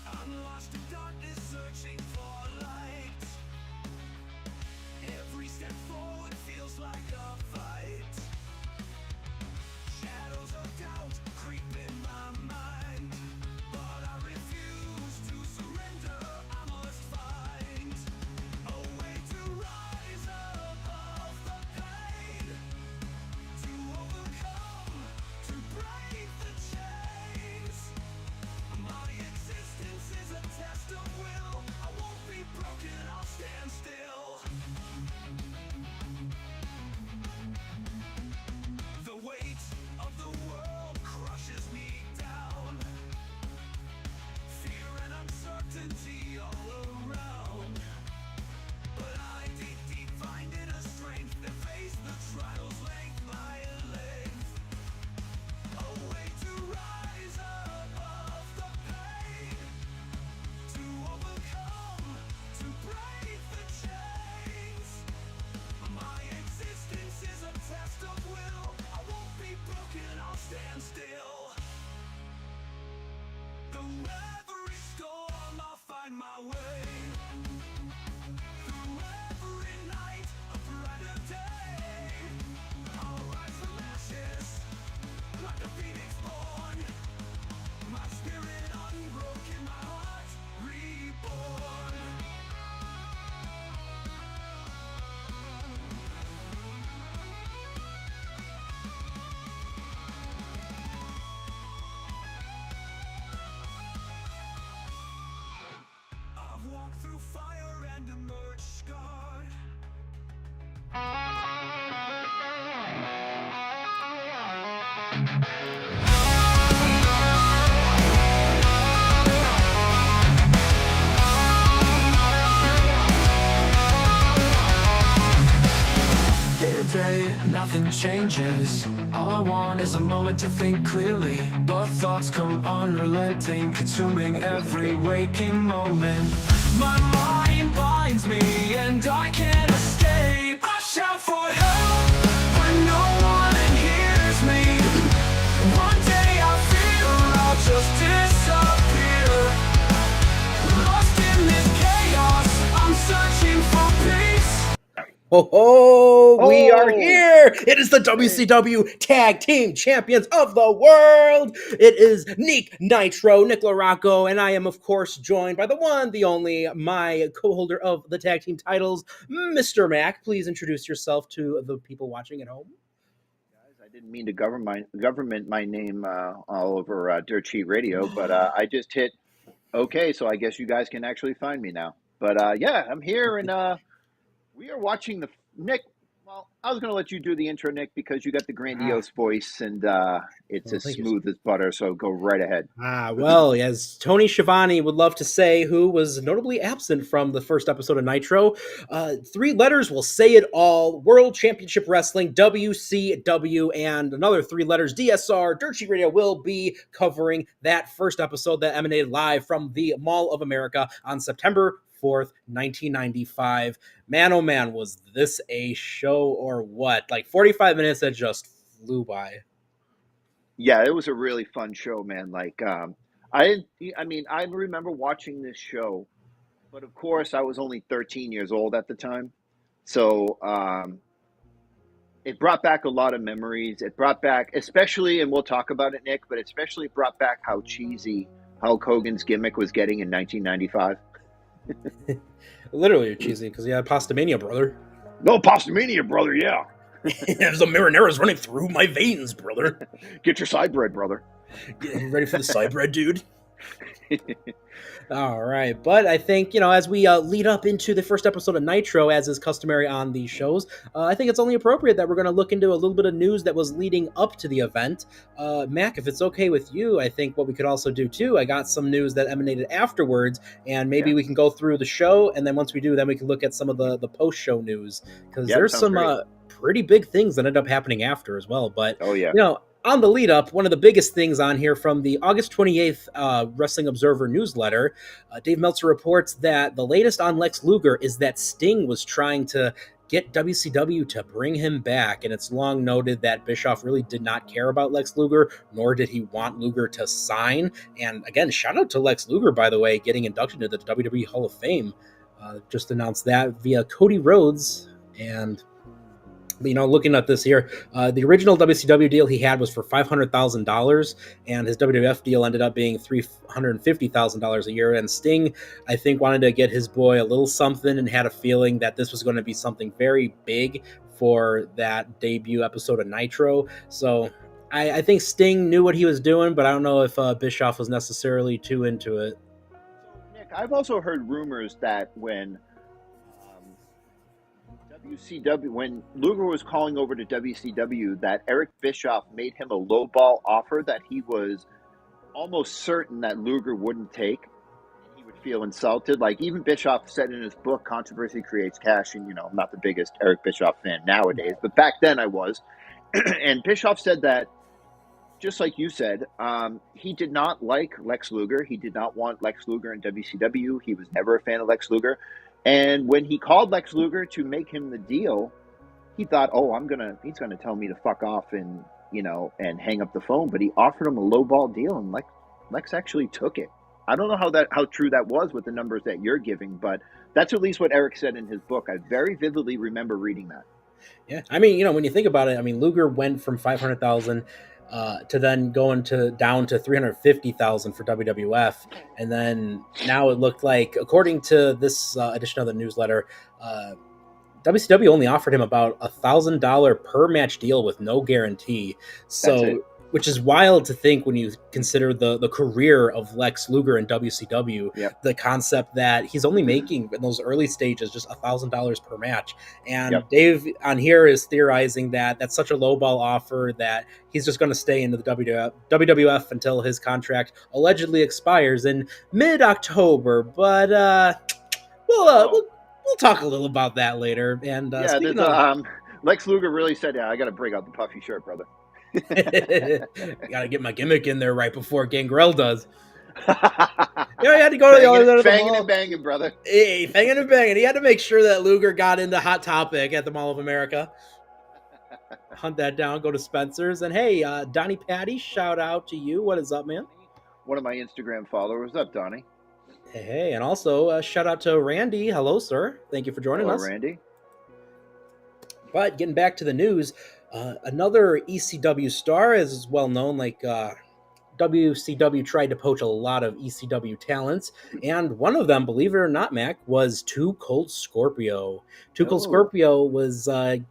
I'm lost in darkness, searching for light. Every step forward feels like a fight. Shadows of doubt creep in my mind, but I refuse to surrender. I must find a way to rise above the pain, to overcome, to break the chains. My existence is a test of will. I won't be broken, I'll stand still. The weight of the world crushes me down. Fear and uncertainty all around. But I deep find inner strength to face the trials length by length. A way to rise above the pain, to overcome, to break the chains. My existence is a test of will. I won't be broken, I'll stand still. Through every storm, I'll find my way. Through every night, a brighter day. I'll rise from ashes, like a phoenix born. My spirit unbroken, my heart reborn. I've walked through fire and emerged scarred. Day to day, nothing changes. All I want is a moment to think clearly, but thoughts come unrelenting, consuming every waking moment. My mind binds me and I can't escape. I shout for help, but no one hears me. One day I feel I'll just disappear. Lost in this chaos, I'm searching for peace. Oh, we are here. It is the WCW Tag Team Champions of the World. It is Nick Nitro, Nick LaRocco, and I am, of course, joined by the one, the only, my co-holder of the tag team titles, Mr. Mack. Please introduce yourself to the people watching at home. Guys, I didn't mean to government my name all over Dirt Sheet Radio, but I just hit okay, so I guess you guys can actually find me now. But yeah, I'm here, and we are watching the Nick. Well, I was going to let you do the intro, Nick, because you got the grandiose voice, and it's as smooth as butter. So go right ahead. Well, as Tony Schiavone would love to say, who was notably absent from the first episode of Nitro, 3 letters will say it all: World Championship Wrestling, WCW, and another 3 letters, DSR. Dirt Sheet Radio will be covering that first episode that emanated live from the Mall of America on September 4th, 1995. Man, oh man, was this a show or what? Like 45 minutes that just flew by. Yeah, it was a really fun show, man. Like, I mean, I remember watching this show, but of course, I was only 13 years old at the time. So, it brought back a lot of memories. It brought back, especially, and we'll talk about it, Nick, but especially brought back how cheesy Hulk Hogan's gimmick was getting in 1995. Literally cheesy, because yeah, Pastamania, brother. No, Pastamania, brother, yeah. There's a marinara's running through my veins, brother. Get your side bread, brother. Getting ready for the side bread, dude. All right, but I think, as we lead up into the first episode of Nitro, as is customary on these shows, I think it's only appropriate that we're going to look into a little bit of news that was leading up to the event. Mac, if it's okay with you, I think what we could also do too, I got some news that emanated afterwards, and maybe Yeah. we can go through the show, and then once we do, then we can look at some of the post-show news, because Yeah, there's sounds some great. pretty big things that end up happening after as well. But Oh yeah. on the lead up, one of the biggest things on here from the August 28th Wrestling Observer newsletter, Dave Meltzer reports that the latest on Lex Luger is that Sting was trying to get WCW to bring him back, and it's long noted that Bischoff really did not care about Lex Luger, nor did he want Luger to sign. And again, shout out to Lex Luger, by the way, getting inducted into the WWE Hall of Fame. Just announced that via Cody Rhodes. And looking at this here, the original WCW deal he had was for $500,000, and his WWF deal ended up being $350,000 a year. And Sting, I think, wanted to get his boy a little something and had a feeling that this was going to be something very big for that debut episode of Nitro. So I think Sting knew what he was doing, but I don't know if Bischoff was necessarily too into it. Nick, I've also heard rumors that when WCW, when Luger was calling over to WCW, that Eric Bischoff made him a lowball offer that he was almost certain that Luger wouldn't take. He would feel insulted. Like even Bischoff said in his book, Controversy Creates Cash, and I'm not the biggest Eric Bischoff fan nowadays, but back then I was. And Bischoff said that, just like you said, he did not like Lex Luger. He did not want Lex Luger in WCW. He was never a fan of Lex Luger. And when he called Lex Luger to make him the deal, he thought, "Oh, he's gonna tell me to fuck off and and hang up the phone." But he offered him a lowball deal, and Lex actually took it. I don't know how true that was with the numbers that you're giving, but that's at least what Eric said in his book. I very vividly remember reading that. Yeah, I mean, when you think about it, I mean, Luger went from 500,000 to then going down to 350,000 for WWF, and then now it looked like, according to this edition of the newsletter, WCW only offered him about $1,000 per match deal with no guarantee. That's it. So, which is wild to think when you consider the career of Lex Luger in WCW. Yep. The concept that he's only making in those early stages just $1,000 per match. And Yep. Dave on here is theorizing that that's such a lowball offer that he's just going to stay into the WWF until his contract allegedly expires in mid-October. But we'll talk a little about that later. And speaking of, Lex Luger really said, "Yeah, I got to break out the puffy shirt, brother." gotta get my gimmick in there right before Gangrel does. I had to go to the other side of the Banging mall. and banging, brother. Hey, banging and banging. He had to make sure that Luger got into Hot Topic at the Mall of America. Hunt that down, go to Spencer's. And hey, Donnie Patty, shout out to you. What is up, man? One of my Instagram followers. What's up, Donnie? Hey, and also shout out to Randy. Hello, sir. Thank you for joining us. Randy. But getting back to the news, another ECW star is well known. Like WCW tried to poach a lot of ECW talents, and one of them, believe it or not, Mac, was Too Cold Scorpio. Too Cold Scorpio was WCW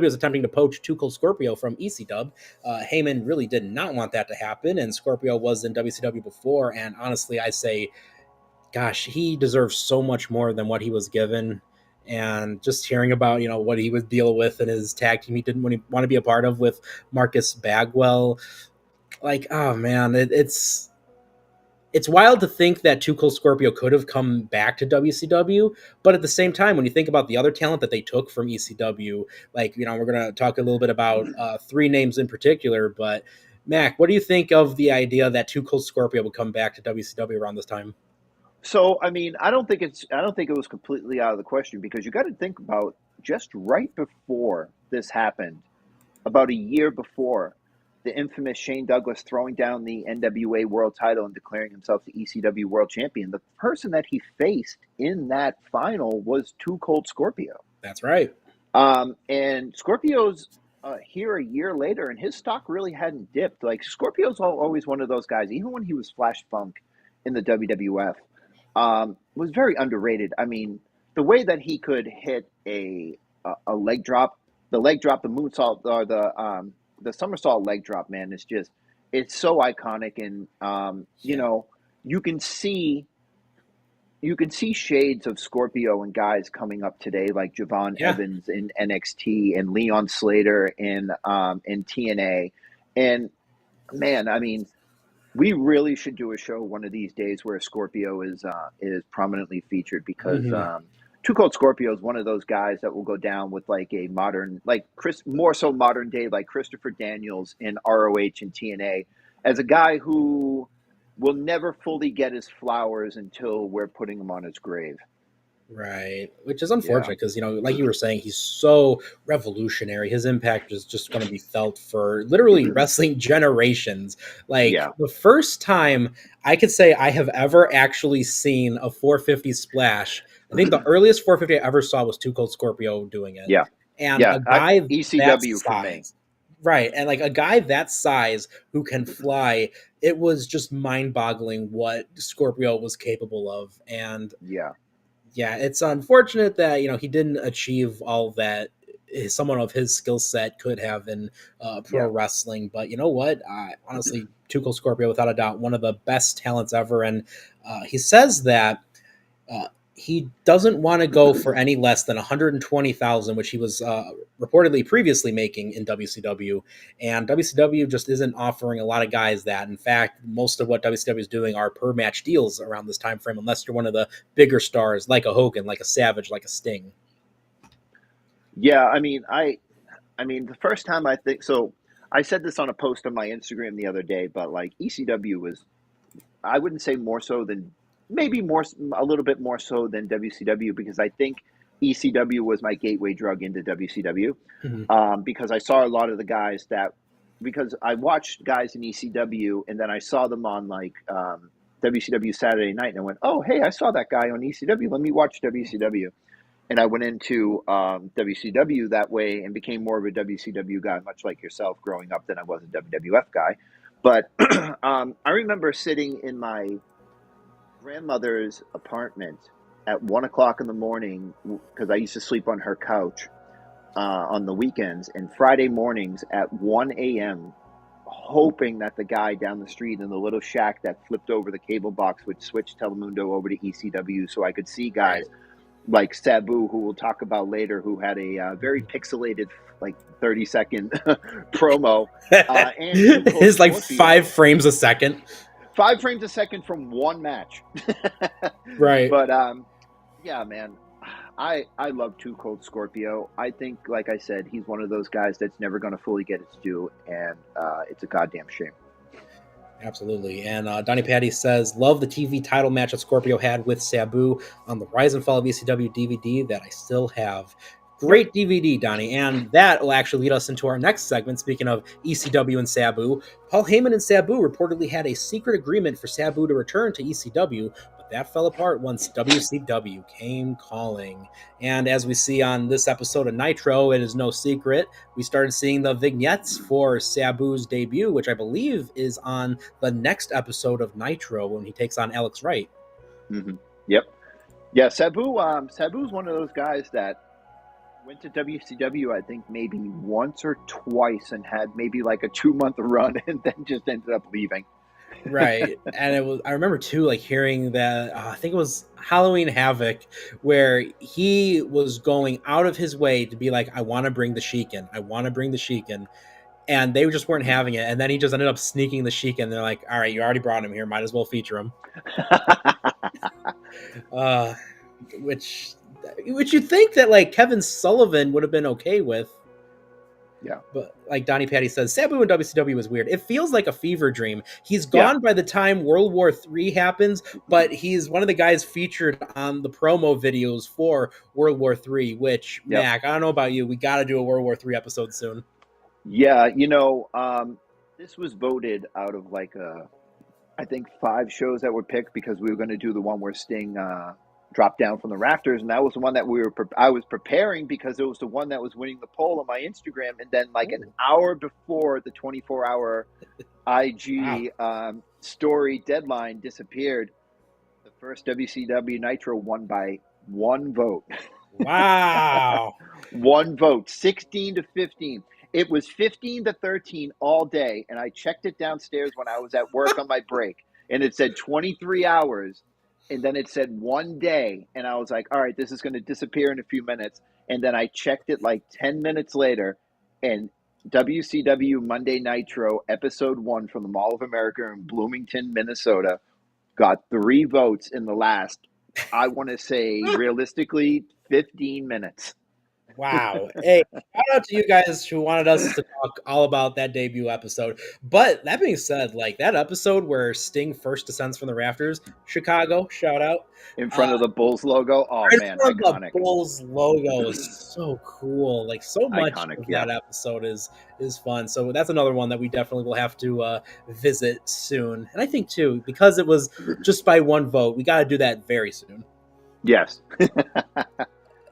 was attempting to poach Too Cold Scorpio from ECW. Heyman really did not want that to happen, and Scorpio was in WCW before, and honestly, I say, gosh, he deserves so much more than what he was given. And just hearing about, what he would deal with in his tag team he didn't want to be a part of with Marcus Bagwell. Like, oh man, it's wild to think that Too Cold Scorpio could have come back to WCW, but at the same time, when you think about the other talent that they took from ECW, like, we're going to talk a little bit about three names in particular, but Mac, what do you think of the idea that Too Cold Scorpio would come back to WCW around this time? So, I mean, I don't think it was completely out of the question, because you got to think about just right before this happened, about a year before, the infamous Shane Douglas throwing down the NWA World Title and declaring himself the ECW World Champion. The person that he faced in that final was Too Cold Scorpio. That's right. And Scorpio's here a year later, and his stock really hadn't dipped. Like, Scorpio's always one of those guys, even when he was Flash Funk in the WWF. Was very underrated. I mean, the way that he could hit a leg drop, the moonsault, or the somersault leg drop, man, is just, it's so iconic, and you Yeah. know, you can see shades of Scorpio and guys coming up today, like Javon Yeah. Evans in NXT and Leon Slater in TNA. And man, I mean, we really should do a show one of these days where Scorpio is prominently featured, because Hmm. Too Cold Scorpio is one of those guys that will go down with like a modern, like Chris, more so modern day, like Christopher Daniels in ROH and TNA, as a guy who will never fully get his flowers until we're putting him on his grave. Right, which is Yeah. unfortunate because, you know, like you were saying, he's so revolutionary. His impact is just going to be felt for literally wrestling generations. Like Yeah. the first time I could say I have ever actually seen a 450 splash, I think the earliest 450 I ever saw was Too Cold Scorpio doing it, Yeah. and Yeah. a guy that ECW for me. size. Right, and like a guy that size who can fly, it was just mind-boggling what Scorpio was capable of, and Yeah. yeah, it's unfortunate that, you know, he didn't achieve all that someone of his skill set could have in pro Yeah. wrestling. But you know what? Honestly, Tuchel Scorpio, without a doubt, one of the best talents ever. And he says that uh, he doesn't want to go for any less than 120,000, which he was reportedly previously making in WCW. And WCW just isn't offering a lot of guys that. In fact, most of what WCW is doing are per match deals around this time frame, unless you're one of the bigger stars like a Hogan, like a Savage, like a Sting. Yeah. I mean, the first time I think so, I said this on a post on my Instagram the other day, but like ECW was, I wouldn't say more so than, maybe more, a little bit more so than WCW, because I think ECW was my gateway drug into WCW, Mhm. because I saw a lot of the guys that, because I watched guys in ECW and then I saw them on like WCW Saturday Night, and I went, oh, hey, I saw that guy on ECW. Let me watch WCW. And I went into WCW that way and became more of a WCW guy, much like yourself growing up, than I was a WWF guy. But I remember sitting in my grandmother's apartment at 1 o'clock in the morning, because I used to sleep on her couch on the weekends, and Friday mornings at 1 a.m., hoping that the guy down the street in the little shack that flipped over the cable box would switch Telemundo over to ECW, so I could see Right. guys like Sabu, who we'll talk about later, who had a very pixelated, like 30-second promo, and Too Cold It's like Scorpio, 5 frames a second. 5 frames a second from one match. Right. But yeah, man, I love Too Cold Scorpio. I think, like I said, he's one of those guys that's never going to fully get its due, and it's a goddamn shame. Absolutely. And Donnie Patty says, love the TV title match that Scorpio had with Sabu on the Rise and Fall of ECW DVD that I still have. Yep. Great DVD, Donnie. And that will actually lead us into our next segment. Speaking of ECW and Sabu, Paul Heyman and Sabu reportedly had a secret agreement for Sabu to return to ECW, but that fell apart once WCW came calling. And as we see on this episode of Nitro, it is no secret. We started seeing the vignettes for Sabu's debut, which I believe is on the next episode of Nitro when he takes on Alex Wright. Mm-hmm. Yep. Yeah, Sabu. Sabu's one of those guys that went to WCW, I think maybe once or twice, and had maybe like a 2 month run, and then just ended up leaving. Right. And it was, I remember too, like hearing that, I think it was Halloween Havoc, where he was going out of his way to be like, I want to bring the Sheik in. I want to bring the Sheik in. And they just weren't having it. And then he just ended up sneaking the Sheik in. They're like, all right, you already brought him here. Might as well feature him. Uh, which you think that like Kevin Sullivan would have been okay with. Yeah. But like Donnie Patty says, Sabu in WCW was weird. It feels like a fever dream. He's Yeah. gone by the time World War III happens, but he's one of the guys featured on the promo videos for World War III, which, Yep. Mac, I don't know about you. We got to do a World War III episode soon. Yeah. This was voted out of like I think 5 shows that were picked, because we were going to do the one where Sting dropped down from the rafters, and that was the one that I was preparing, because it was the one that was winning the poll on my Instagram, and then like an hour before the 24-hour IG story deadline disappeared, the first WCW Nitro won by one vote. Wow. One vote, 16-15. It was 15 to 13 all day, and I checked it downstairs when I was at work on my break, and it said 23 hours, and then it said 1 day, and I was like, all right, this is going to disappear in a few minutes, and then I checked it like 10 minutes later, and WCW Monday Nitro Episode 1 from the Mall of America in Bloomington, Minnesota, got 3 votes in the last, I want to say, realistically, 15 minutes. Wow. Hey, shout out to you guys who wanted us to talk all about that debut episode. But that being said, like that episode where Sting first descends from the rafters, Chicago, shout out. In front of the Bulls logo. Oh, Right man, from iconic. the Bulls logo is so cool. Like so much Iconic, of yeah. that episode is fun. So that's another one that we definitely will have to visit soon. And I think too, because it was just by one vote, we got to do that very soon. Yes.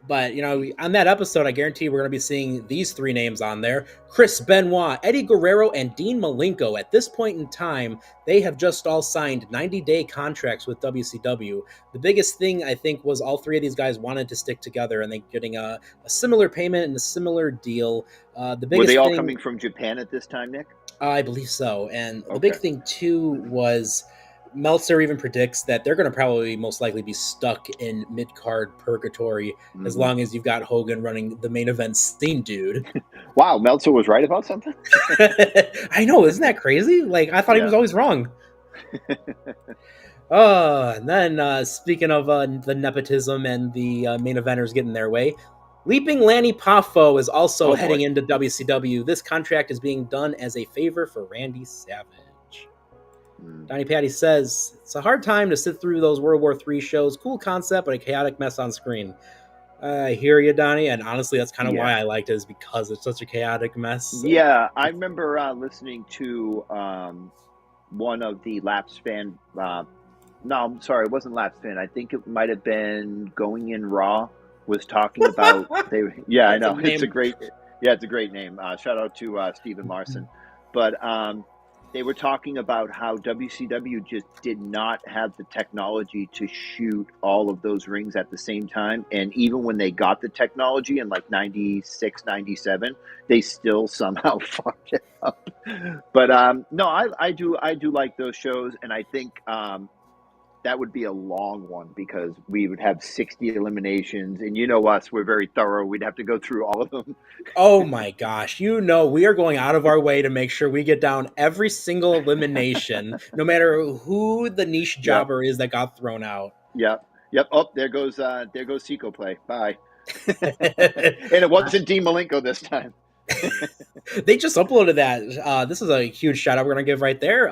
But, you know, on that episode, I guarantee we're going to be seeing these 3 names on there. Chris Benoit, Eddie Guerrero, and Dean Malenko. At this point in time, they have just all signed 90-day contracts with WCW. The biggest thing, I think, was all 3 of these guys wanted to stick together and they getting a similar payment and a similar deal. The biggest Were they all thing, coming from Japan at this time, Nick? I believe so. And the Okay. big thing, too, was Meltzer even predicts that they're going to probably most likely be stuck in mid-card purgatory as long as you've got Hogan running the main event scene, dude. Wow, Meltzer was right about something? I know, isn't that crazy? Like, I thought he was always wrong. And then speaking of the nepotism and the main eventers getting their way, Leaping Lanny Poffo is also heading into WCW. This contract is being done as a favor for Randy Savage. Donnie Patty says, it's a hard time to sit through those World War III shows. Cool concept, but a chaotic mess on screen. I hear you, Donnie, and honestly, that's kind of why I liked it, is because it's such a chaotic mess. Yeah, I remember listening to one of the Laps fan. No, I'm sorry, it wasn't Laps fan. I think it might have been Going In Raw. Was talking about Yeah, I know, it's a great name. Shout out to Stephen Larson, but they were talking about how WCW just did not have the technology to shoot all of those rings at the same time. And even when they got the technology in like 96, 97, they still somehow fucked it up. But no, I do like those shows. And I think that would be a long one because we would have 60 eliminations. And you know us, we're very thorough. We'd have to go through all of them. Oh my gosh. You know, we are going out of our way to make sure we get down every single elimination, no matter who the niche jobber is that got thrown out. Yep. Oh, there goes Seco Play. Bye. And it wasn't Dean Malenko this time. They just uploaded that. This is a huge shout out we're going to give right there.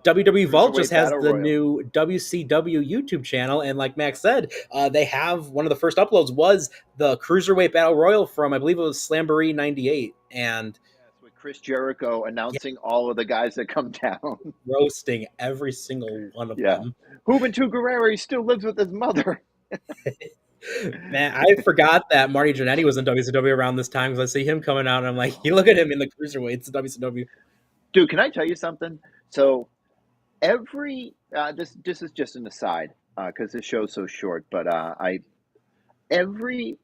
WWE Vault just has the new WCW YouTube channel. And like Max said, they have one of the first uploads was the Cruiserweight Battle Royal from, I believe it was Slamboree 98. And with Chris Jericho announcing all of the guys that come down. Roasting every single one of them. Juventud Guerrero still lives with his mother. Man, I forgot that Marty Jannetty was in WCW around this time because I see him coming out and I'm like, you look at him in the cruiserweights in WCW. Dude, can I tell you something? So every this is just an aside because this show's so short, but every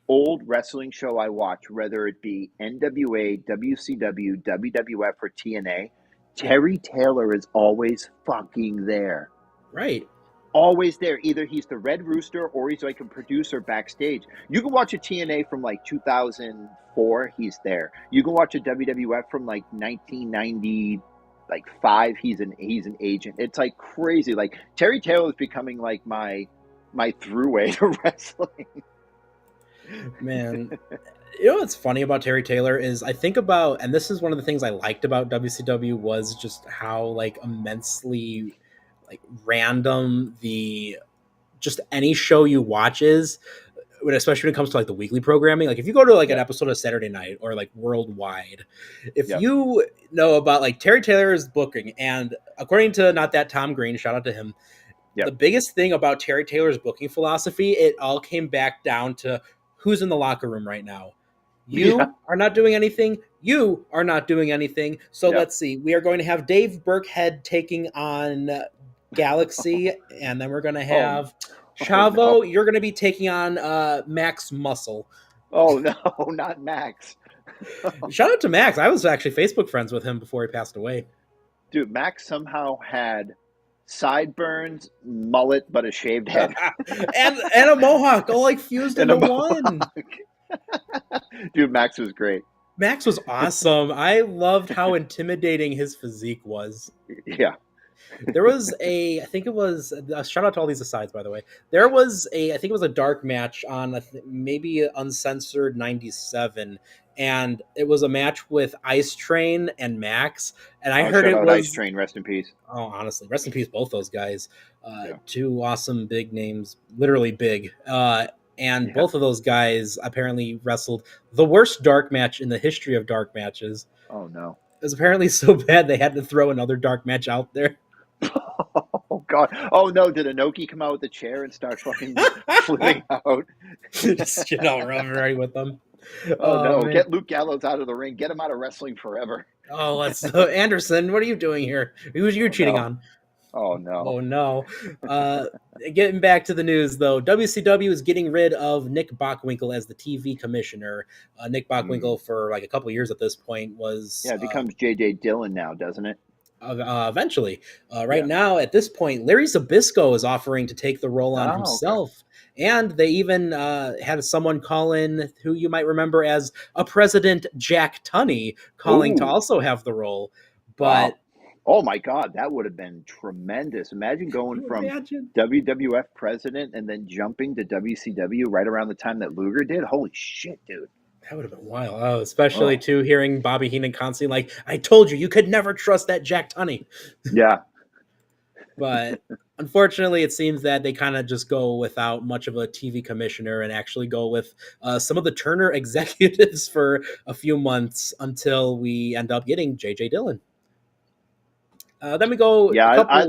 old wrestling show I watch, whether it be NWA, WCW, WWF, or TNA, Terry Taylor is always fucking there. Right. Always there. Either he's the Red Rooster or he's like a producer backstage. You can watch a TNA from like 2004, he's there. You can watch a WWF from like 1995, he's an agent. It's like crazy. Like Terry Taylor is becoming like my throughway to wrestling. Man, you know what's funny about Terry Taylor is I think about, and this is one of the things I liked about WCW was just how like immensely like random just any show you watch is, especially when it comes to like the weekly programming. Like if you go to like an episode of Saturday Night or like Worldwide, if you know about like Terry Taylor's booking, and according to Not That Tom Green, shout out to him, the biggest thing about Terry Taylor's booking philosophy, it all came back down to who's in the locker room right now. You are not doing anything. You are not doing anything. So let's see. We are going to have Dave Burkhead taking on Galaxy, and then we're going to have Chavo. No. You're going to be taking on Max Muscle. Oh, no, not Max. Shout out to Max. I was actually Facebook friends with him before he passed away. Dude, Max somehow had sideburns, mullet, but a shaved head. and a mohawk all like fused And a into one. Dude, Max was great. Max was awesome. I loved how intimidating his physique was. Yeah. There was I think it was, shout out to all these asides, by the way. There was I think it was a dark match on maybe Uncensored 97. And it was a match with Ice Train and Max. And I heard shout it out was Ice Train, rest in peace. Oh, honestly, rest in peace, both those guys. Yeah. Two awesome big names, literally big. And both of those guys apparently wrestled the worst dark match in the history of dark matches. Oh, no. It was apparently so bad they had to throw another dark match out there. Oh, God. Oh, no. Did Inoki come out with a chair and start fucking flipping out? Just, right with them. Oh, no. Man. Get Luke Gallows out of the ring. Get him out of wrestling forever. Oh, let's Anderson, what are you doing here? Who are you cheating on? Oh, no. Oh, no. Getting back to the news, though, WCW is getting rid of Nick Bockwinkel as the TV commissioner. Nick Bockwinkel, for like a couple of years at this point, was... Yeah, it becomes J.J. Dillon now, doesn't it? Eventually. Right now, at this point, Larry Zbyszko is offering to take the role on himself. Okay. And they even had someone call in who you might remember as a President Jack Tunney calling to also have the role. But... Oh my God, that would have been tremendous. Imagine going from WWF president and then jumping to WCW right around the time that Luger did. Holy shit, dude. That would have been wild. Oh, especially too hearing Bobby Heenan constantly like, I told you could never trust that Jack Tunney. Yeah. But unfortunately, it seems that they kind of just go without much of a TV commissioner and actually go with some of the Turner executives for a few months until we end up getting J.J. Dillon. Then we go. Yeah, I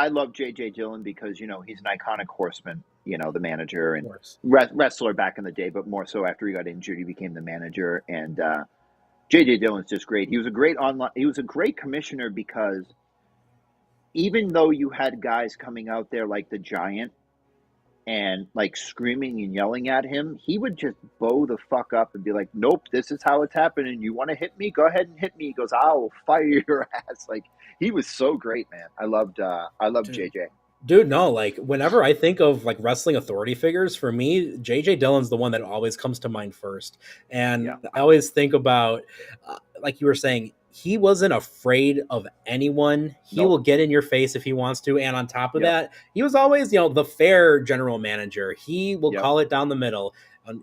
love J.J. Dillon because, you know, he's an iconic horseman, you know, the manager and wrestler back in the day, but more so after he got injured, he became the manager. And J.J. Dillon's just great. He was a great commissioner because even though you had guys coming out there like the Giant and like screaming and yelling at him, he would just bow the fuck up and be like, nope, this is how it's happening. You want to hit me? Go ahead and hit me. He goes, I'll fire your ass. Like, he was so great, man. I loved JJ. Dude, no, like whenever I think of like wrestling authority figures, for me, JJ Dillon's the one that always comes to mind first. And I always think about, like you were saying, he wasn't afraid of anyone. He will get in your face if he wants to. And on top of that, he was always, you know, the fair general manager. He will call it down the middle.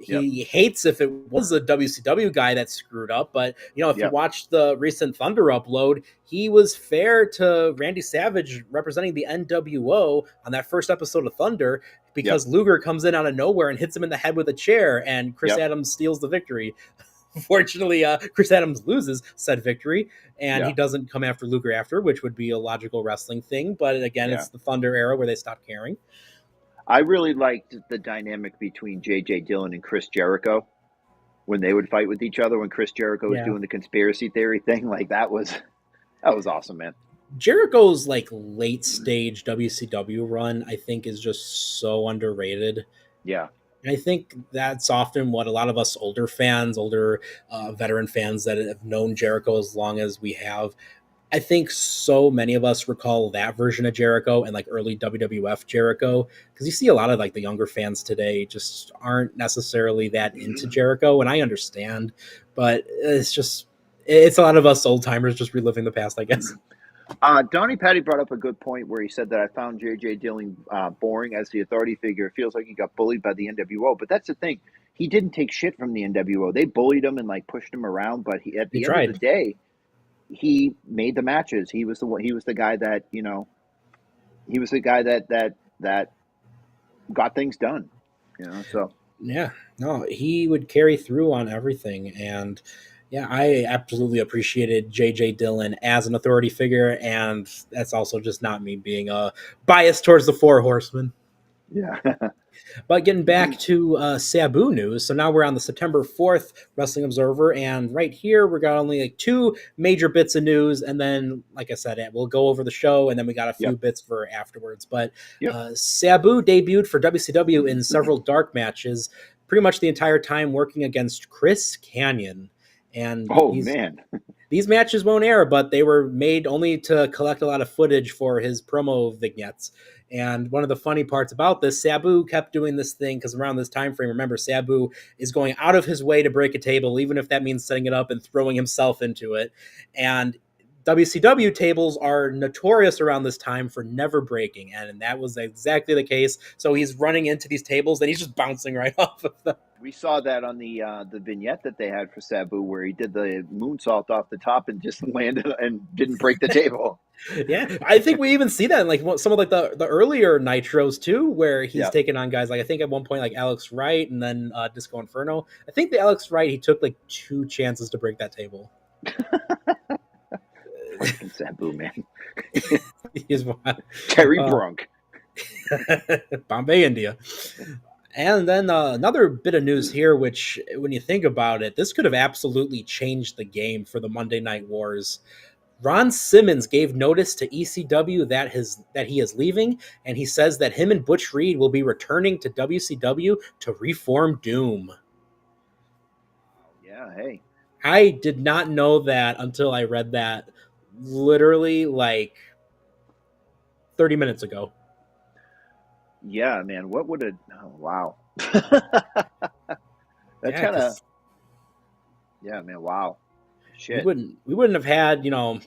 He hates if it was a WCW guy that screwed up. But, you know, if you watched the recent Thunder upload, he was fair to Randy Savage representing the NWO on that first episode of Thunder because Luger comes in out of nowhere and hits him in the head with a chair and Chris Adams steals the victory. Fortunately, Chris Adams loses said victory, and he doesn't come after Luger after, which would be a logical wrestling thing. But again, it's the Thunder era where they stopped caring. I really liked the dynamic between J.J. Dillon and Chris Jericho when they would fight with each other. When Chris Jericho was doing the conspiracy theory thing, like that was awesome, man. Jericho's like late stage WCW run, I think, is just so underrated. Yeah. I think that's often what a lot of us older fans, veteran fans that have known Jericho as long as we have, I think so many of us recall that version of Jericho and like early WWF Jericho, because you see a lot of like the younger fans today just aren't necessarily that into Jericho, and I understand, but it's a lot of us old timers just reliving the past, I guess. Donnie Patty brought up a good point where he said that I found J.J. Dillon boring as the authority figure. It feels like he got bullied by the NWO, but that's the thing. He didn't take shit from the NWO. They bullied him and like pushed him around, but at the end of the day, he made the matches. He was the guy that, you know, he was the guy that got things done, you know, so. Yeah, no, he would carry through on everything. And yeah, I absolutely appreciated J.J. Dillon as an authority figure, and that's also just not me being biased towards the Four Horsemen. Yeah. But getting back to Sabu news, so now we're on the September 4th Wrestling Observer, and right here we got only like two major bits of news, and then, like I said, we'll go over the show, and then we got a few bits for afterwards. But Sabu debuted for WCW in several dark matches, pretty much the entire time working against Chris Kanyon. And Oh man. these matches won't air, but they were made only to collect a lot of footage for his promo vignettes. And one of the funny parts about this, Sabu kept doing this thing because around this time frame, remember, Sabu is going out of his way to break a table, even if that means setting it up and throwing himself into it. And WCW tables are notorious around this time for never breaking, and that was exactly the case. So he's running into these tables and he's just bouncing right off of them. We saw that on the vignette that they had for Sabu, where he did the moonsault off the top and just landed and didn't break the table. Yeah, I think we even see that in like some of like the earlier Nitros too, where he's Yeah. taken on guys like I think at one point like Alex Wright and then Disco Inferno. I think the Alex Wright he took like 2 chances to break that table. Fucking Sabu, man. He's wild. Terry Brunk. Bombay, India. And then another bit of news here, which when you think about it, this could have absolutely changed the game for the Monday Night Wars. Ron Simmons gave notice to ECW that he is leaving, and he says that him and Butch Reed will be returning to WCW to reform Doom. Yeah, hey. I did not know that until I read that literally like 30 minutes ago. Yeah, man. What would it? Oh, wow. That's kind of. Yeah, man. Wow. Shit. We wouldn't have had, the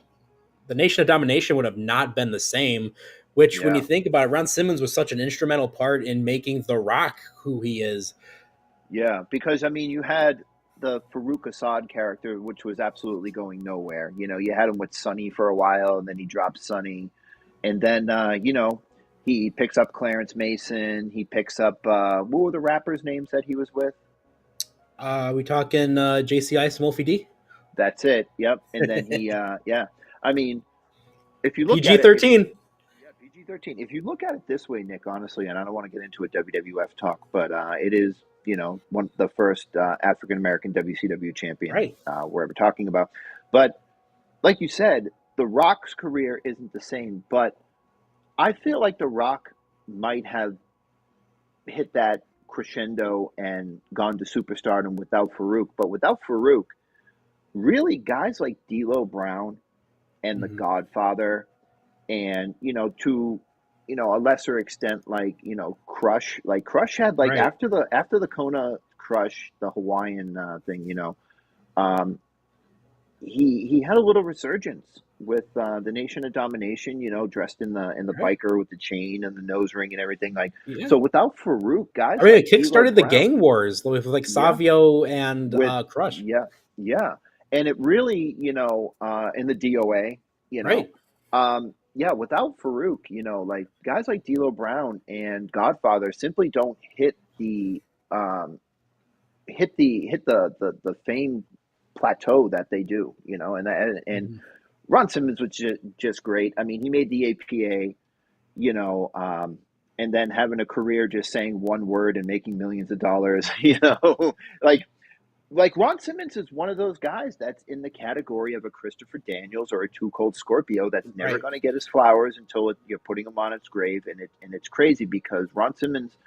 Nation of Domination would have not been the same, which when you think about it, Ron Simmons was such an instrumental part in making The Rock who he is. Yeah, because I mean, you had the Farouk Assad character, which was absolutely going nowhere. You had him with Sonny for a while, and then he dropped Sonny, and then he picks up Clarence Mason. He picks up what were the rappers' names that he was with? We talking JCI Smolfy D? That's it. Yep. And then he yeah. I mean, if you look PG-13. at it, yeah, PG-13. If you look at it this way, Nick, honestly, and I don't want to get into a WWF talk, but it is the first African American WCW champion right. We're ever talking about. But like you said, The Rock's career isn't the same, but I feel like The Rock might have hit that crescendo and gone to superstardom without Farouk. But without Farouk, really guys like D'Lo Brown and The Godfather, and to a lesser extent like Crush. Like Crush had like right. after the Kona Crush, the Hawaiian thing. He had a little resurgence with the Nation of Domination. Dressed in the biker with the chain and the nose ring and everything. Like so, without Farouk, guys, it kickstarted the Gang Wars with like Savio and Crush. Yeah. And it really, in the DOA, right. Without Farouk, like guys like D'Lo Brown and Godfather simply don't hit the fame plateau that they do, and Ron Simmons was just great. I mean, he made the APA, and then having a career just saying one word and making millions of dollars, like Ron Simmons is one of those guys that's in the category of a Christopher Daniels or a Too Cold Scorpio that's never going to get his flowers until you're putting him on its grave. And it's crazy because Ron Simmons,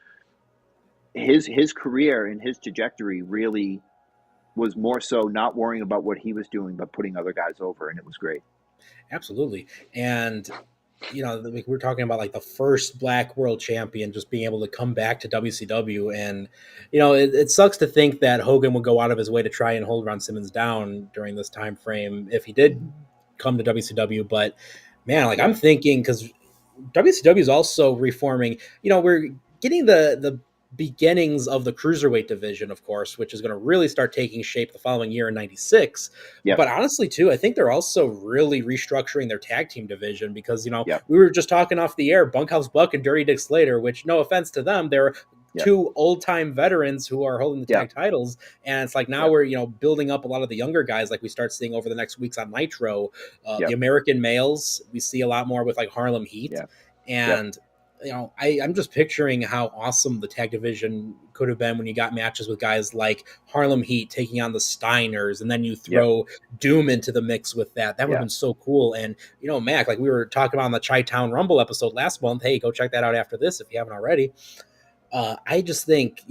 his career and his trajectory really was more so not worrying about what he was doing, but putting other guys over. And it was great. Absolutely. And we're talking about like the first Black world champion just being able to come back to WCW. And, it sucks to think that Hogan would go out of his way to try and hold Ron Simmons down during this time frame if he did come to WCW. But man, like I'm thinking, because WCW is also reforming, we're getting the beginnings of the cruiserweight division, of course, which is going to really start taking shape the following year in '96. Yep. But honestly, too, I think they're also really restructuring their tag team division because, we were just talking off the air, Bunkhouse Buck and Dirty Dick Slater, which no offense to them, they're two old-time veterans who are holding the tag titles. And it's like now we're, building up a lot of the younger guys like we start seeing over the next weeks on Nitro. The American males, we see a lot more with like Harlem Heat. And I'm just picturing how awesome the tag division could have been when you got matches with guys like Harlem Heat taking on the Steiners, and then you throw Doom into the mix with that. That would have been so cool. And, Mac, like we were talking about on the Chi-Town Rumble episode last month, hey, go check that out after this if you haven't already. I just think,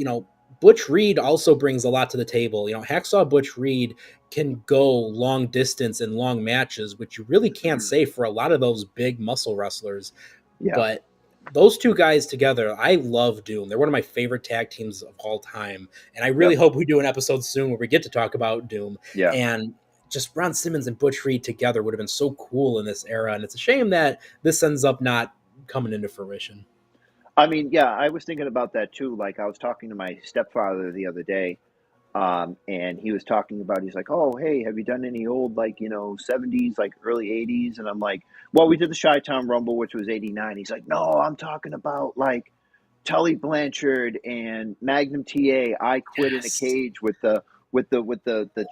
Butch Reed also brings a lot to the table. Hacksaw Butch Reed can go long distance in long matches, which you really can't say for a lot of those big muscle wrestlers. Yeah, But those two guys together, I love Doom. They're one of my favorite tag teams of all time. And I really yep, hope we do an episode soon where we get to talk about Doom. yeah. And just Ron Simmons and Butch Reed together would have been so cool in this era. And it's a shame that this ends up not coming into fruition. I mean, yeah, I was thinking about that too. Like, I was talking to my stepfather the other day, and he was talking about, he's like, oh, hey, have you done any old, like, 70s, like early 80s? And I'm like, well, we did the Chi-Town Rumble, which was 89. He's like, no, I'm talking about like Tully Blanchard and Magnum TA. I quit in a Yes. cage with the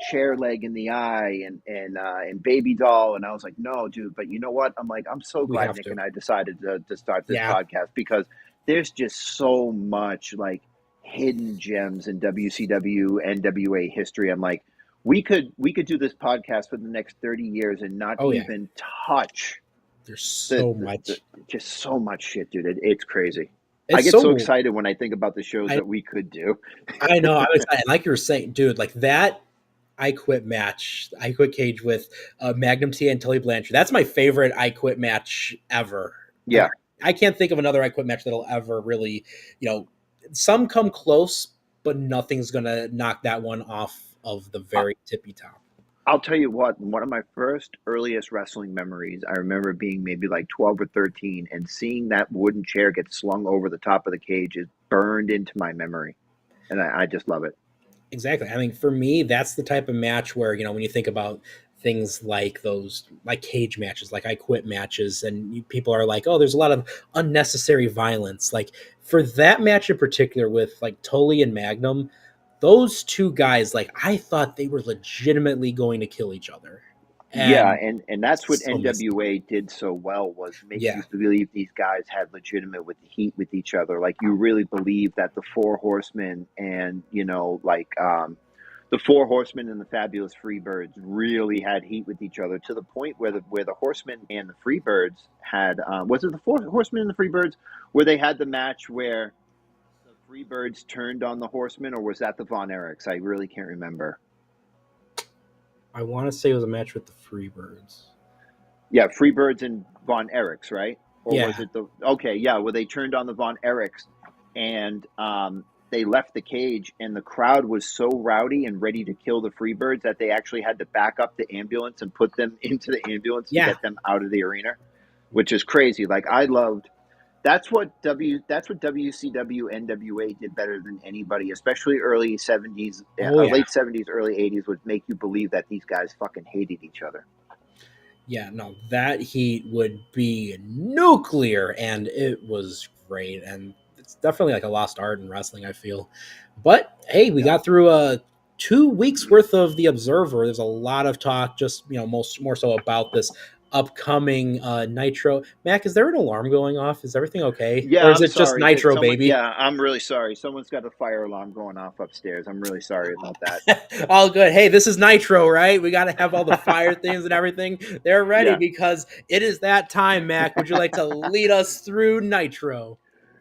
chair leg in the eye and Baby Doll. And I was like, no, dude, but you know what? I'm like, I'm so We glad have Nick to. and I decided to start this Yeah. podcast, because there's just so much like hidden gems in WCW NWA history. I'm like, we could do this podcast for the next 30 years and not Oh, yeah. even touch There's the, so the, the much. just so much shit, dude. It's crazy. I It's get so so. excited when I think about the shows I, that we could do. I know. I'm excited. Like you were saying, dude, like that I Quit match, I Quit cage with Magnum TA and Tully Blanchard. That's my favorite I Quit match ever. Yeah, I can't think of another I Quit match that'll ever really, you know, some come close, but nothing's going to knock that one off of the I, very tippy top. I'll tell you what. One of my first earliest wrestling memories, I remember being maybe like 12 or 13 and seeing that wooden chair get slung over the top of the cage is burned into my memory, and I just love it. Exactly. I mean, for me, that's the type of match where, when you think about things like those, like cage matches, like I Quit matches, and people are like, oh, there's a lot of unnecessary violence. Like for that match in particular with like Tully and Magnum, those two guys, like I thought they were legitimately going to kill each other. Yeah, And and that's what so messed up. NWA did so well, was make Yeah. you believe these guys had legitimate with heat with each other. Like you really believe that the Four Horsemen and the Four Horsemen and the Fabulous Freebirds really had heat with each other, to the point where the Horsemen and the Freebirds had was it the Four Horsemen and the Freebirds where they had the match where the Freebirds turned on the Horsemen, or was that the Von Erichs? I really can't remember. I want to say it was a match with the Freebirds. Yeah, Freebirds and Von Erichs, right? Or was Yeah. it the okay? Yeah, well, they turned on the Von Erichs, and they left the cage, and the crowd was so rowdy and ready to kill the Freebirds that they actually had to back up the ambulance and put them into the ambulance to Yeah. get them out of the arena, which is crazy. Like I loved. That's what WCW NWA did better than anybody, especially early 70s, Oh, yeah. late 70s, early 80s, would make you believe that these guys fucking hated each other. Yeah, no, that heat would be nuclear, and it was great. And it's definitely like a lost art in wrestling, I feel. But hey, we Yeah. got through 2 weeks worth of The Observer. There's a lot of talk, just most more so about this upcoming Nitro. Mac, is there an alarm going off? Is everything okay, Yeah, or is I'm it just sorry. That Nitro, someone. baby? Yeah, I'm really sorry. Someone's got a fire alarm going off upstairs. I'm really sorry about that. All good. Hey, this is Nitro, right? We got to have all the fire things and everything. They're ready Yeah, because it is that time, Mac. Would you like to lead us through Nitro?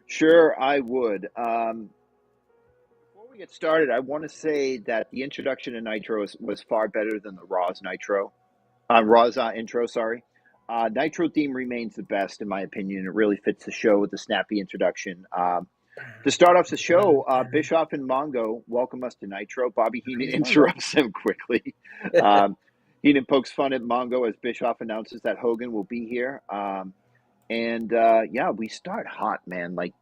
sure, I would. Before we get started, I want to say that the introduction to Nitro was far better than the Raw's Nitro. Raw's intro, sorry. Nitro theme remains the best, in my opinion. It really fits the show with the snappy introduction. To start off the show, Bischoff and Mongo welcome us to Nitro. Bobby Heenan interrupts them quickly. Um, Heenan pokes fun at Mongo as Bischoff announces that Hogan will be here. Yeah, we start hot, man. Like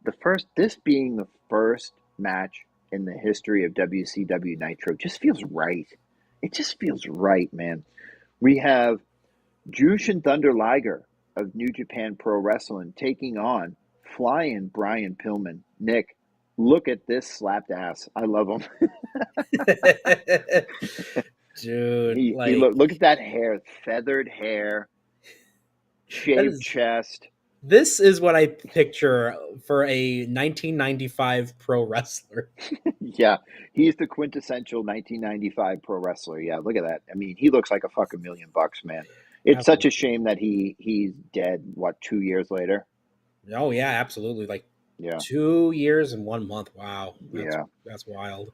this being the first match in the history of WCW Nitro just feels right. It just feels right, man. We have Jushin Thunder Liger of New Japan Pro Wrestling taking on Flying Brian Pillman. Nick, look at this slapped ass. I love him. Dude, He like look at that hair, feathered hair, that shaved is chest. this is what I picture for a 1995 pro wrestler. Yeah, he's the quintessential 1995 pro wrestler. Yeah, look at that. I mean, he looks like a fucking $1,000,000, man. It's such a Absolutely. shame that he's dead. What, 2 years later? Oh yeah, absolutely. Like Yeah, 2 years and 1 month. Wow, yeah. that's wild.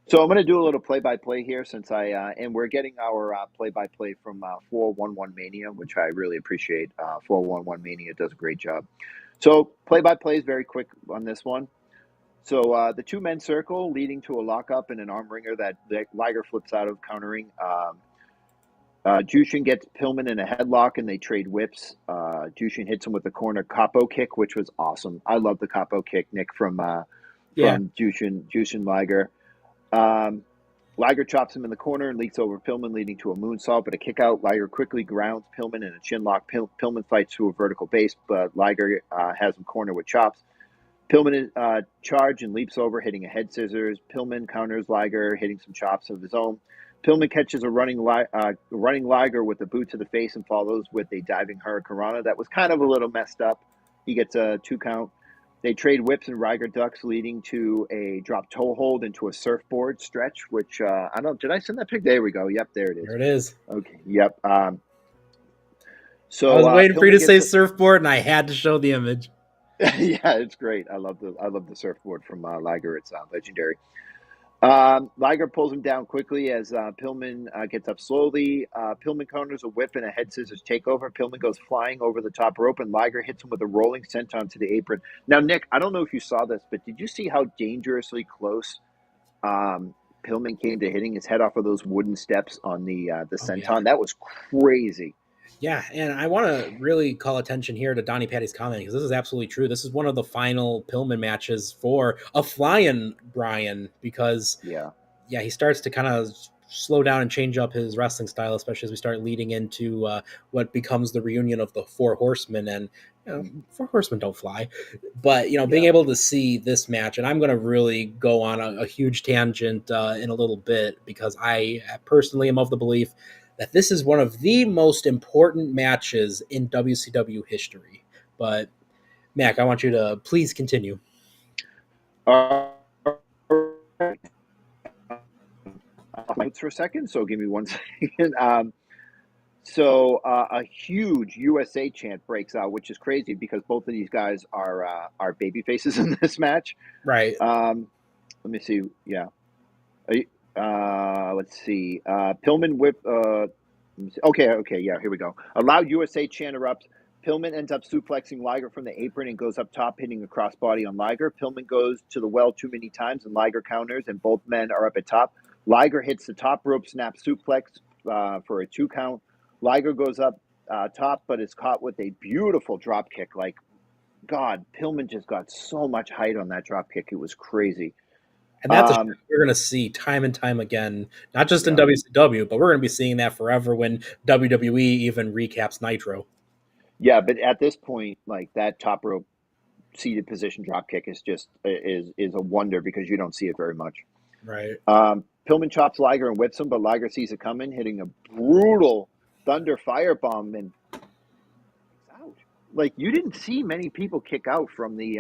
So I'm going to do a little play-by-play here since and we're getting our play-by-play from 411 Mania, which I really appreciate. 411 Mania does a great job. So play-by-play is very quick on this one. So the two-men circle leading to a lockup and an arm wringer that Liger flips out of countering. Jushin gets Pillman in a headlock and they trade whips. Jushin hits him with the corner capo kick, which was awesome. I love the capo kick, Nick, from Yeah. Jushin Liger. Liger chops him in the corner and leaks over Pillman, leading to a moonsault, but a kick out. Liger quickly grounds Pillman in a chin lock. Pillman fights to a vertical base, but Liger has him cornered with chops. Pillman charge and leaps over, hitting a head scissors. Pillman counters Liger, hitting some chops of his own. Pillman catches a running Liger with a boot to the face and follows with a diving hurricanrana. That was kind of a little messed up. He gets a 2 count. They trade whips and Liger ducks, leading to a drop toe hold into a surfboard stretch, which I don't. Did I send that pic? There we go. Yep, there it is. There it is. Okay. Yep. So I was waiting for you to Pillman say gets surfboard, and I had to show the image. yeah, it's great. I love the surfboard from Liger. It's legendary. Liger pulls him down quickly as Pillman gets up slowly. Pillman counters a whip and a head scissors takeover. Pillman goes flying over the top rope, and Liger hits him with a rolling senton to the apron. Now, Nick, I don't know if you saw this, but did you see how dangerously close Pillman came to hitting his head off of those wooden steps on the senton? Yeah. That was crazy. Yeah, and I want to really call attention here to Donnie Patty's comment because this is absolutely true. This is one of the final Pillman matches for a flying Brian because, Yeah. he starts to kind of slow down and change up his wrestling style, especially as we start leading into what becomes the reunion of the Four Horsemen. And, Four Horsemen don't fly. But, being able to see this match, and I'm going to really go on a huge tangent in a little bit because I personally am of the belief that this is one of the most important matches in WCW history. But, Mac, I want you to please continue. For a second, so give me 1 second. So a huge USA chant breaks out, which is crazy because both of these guys are baby faces in this match. Right. Let me see. Yeah. Let's see. Pillman whip. Okay. Yeah. Here we go. A loud USA chant erupts. Pillman ends up suplexing Liger from the apron and goes up top, hitting a crossbody on Liger. Pillman goes to the well too many times, and Liger counters, and both men are up at top. Liger hits the top rope snap suplex for a 2 count. Liger goes up top, but is caught with a beautiful drop kick. Like, God, Pillman just got so much height on that drop kick. It was crazy. And that's a shot we're going to see time and time again, not just in WCW, but we're going to be seeing that forever when WWE even recaps Nitro. Yeah, but at this point, like that top rope seated position drop kick is just is a wonder because you don't see it very much. Right. Pillman chops Liger and whips him, but Liger sees it coming, hitting a brutal Thunder Firebomb and out. Like you didn't see many people kick out from the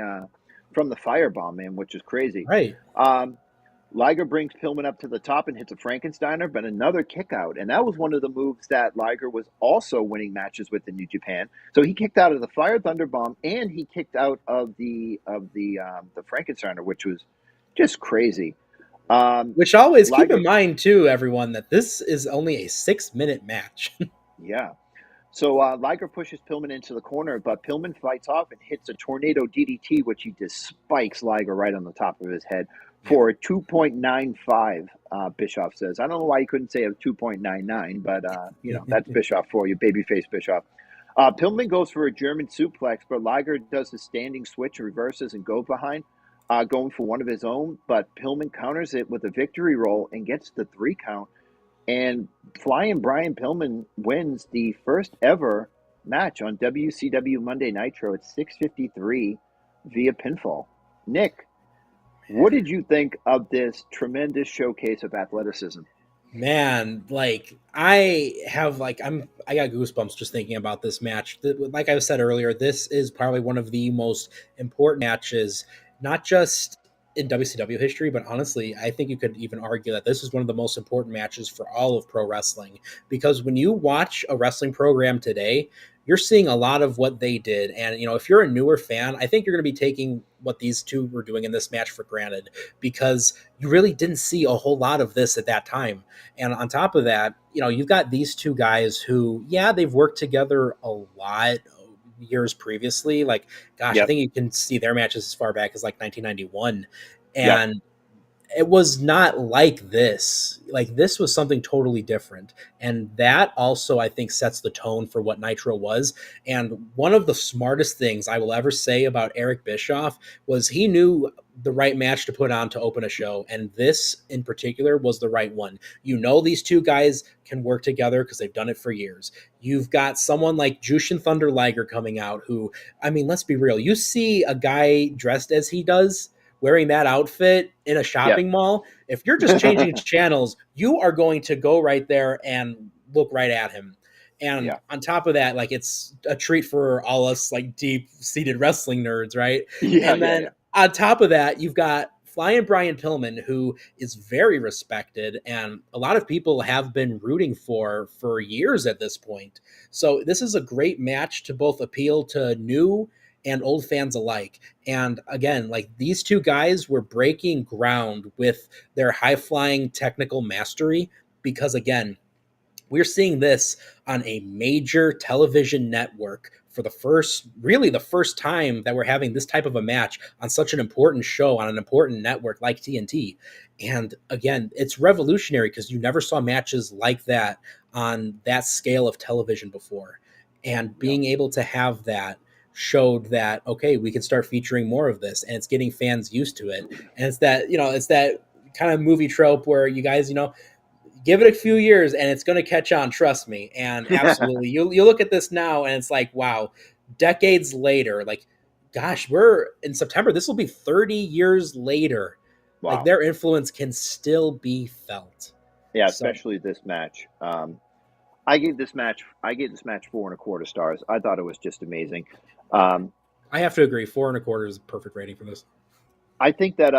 Firebomb, man, which is crazy. Right. Liger brings Pillman up to the top and hits a Frankensteiner, but another kick out. And that was one of the moves that Liger was also winning matches with in New Japan. So he kicked out of the Fire Thunder Bomb and he kicked out of the Frankensteiner, which was just crazy. Which always keep in mind too, everyone, that this is only a 6-minute match. Yeah. So Liger pushes Pillman into the corner, but Pillman fights off and hits a tornado DDT, which he just spikes Liger right on the top of his head for a 2.95, Bischoff says. I don't know why he couldn't say a 2.99, but, that's Bischoff for you, babyface Bischoff. Pillman goes for a German suplex, but Liger does the standing switch, reverses, and go behind, going for one of his own. But Pillman counters it with a victory roll and gets the 3 count. And Flying Brian Pillman wins the first ever match on WCW Monday Nitro at 6:53 via pinfall. Nick, what did you think of this tremendous showcase of athleticism? Man, I got goosebumps just thinking about this match. Like I said earlier, this is probably one of the most important matches, not just in WCW history, but honestly, I think you could even argue that this is one of the most important matches for all of pro wrestling. Because when you watch a wrestling program today, you're seeing a lot of what they did. And, if you're a newer fan, I think you're going to be taking what these two were doing in this match for granted, because you really didn't see a whole lot of this at that time. And on top of that, you've got these two guys who, yeah, they've worked together a lot years previously. Like, gosh, I Yep. think you can see their matches as far back as like 1991. Yep. And it was not like this. Like, this was something totally different. And that also, I think, sets the tone for what Nitro was. And one of the smartest things I will ever say about Eric Bischoff was he knew the right match to put on to open a show. And this in particular was the right one. These two guys can work together because they've done it for years. You've got someone like Jushin Thunder Liger coming out who, I mean, let's be real. You see a guy dressed as he does, wearing that outfit in a Yep. shopping mall, if you're just changing channels, you are going to go right there and look right at him. And Yeah. on top of that, like, it's a treat for all us like deep seated wrestling nerds, right? Yeah. And Yeah. then Yeah. on top of that, you've got Flying Brian Pillman, who is very respected and a lot of people have been rooting for years at this point. So this is a great match to both appeal to new and old fans alike. And again, like, these two guys were breaking ground with their high flying technical mastery, because again, we're seeing this on a major television network for the first time that we're having this type of a match on such an important show on an important network like TNT. And again, it's revolutionary because you never saw matches like that on that scale of television before. And Yeah. being able to have that showed that, okay, we can start featuring more of this, and it's getting fans used to it. And it's that kind of movie trope where you guys, give it a few years and it's going to catch on, trust me. And absolutely, you look at this now and it's like, wow, decades later, like, gosh, we're in September, this will be 30 years later, like, Wow. their influence can still be felt. Yeah. So Especially this match. I gave this match 4.25 stars. I thought it was just amazing. Um, I have to agree, 4.25 is a perfect rating for this. I think that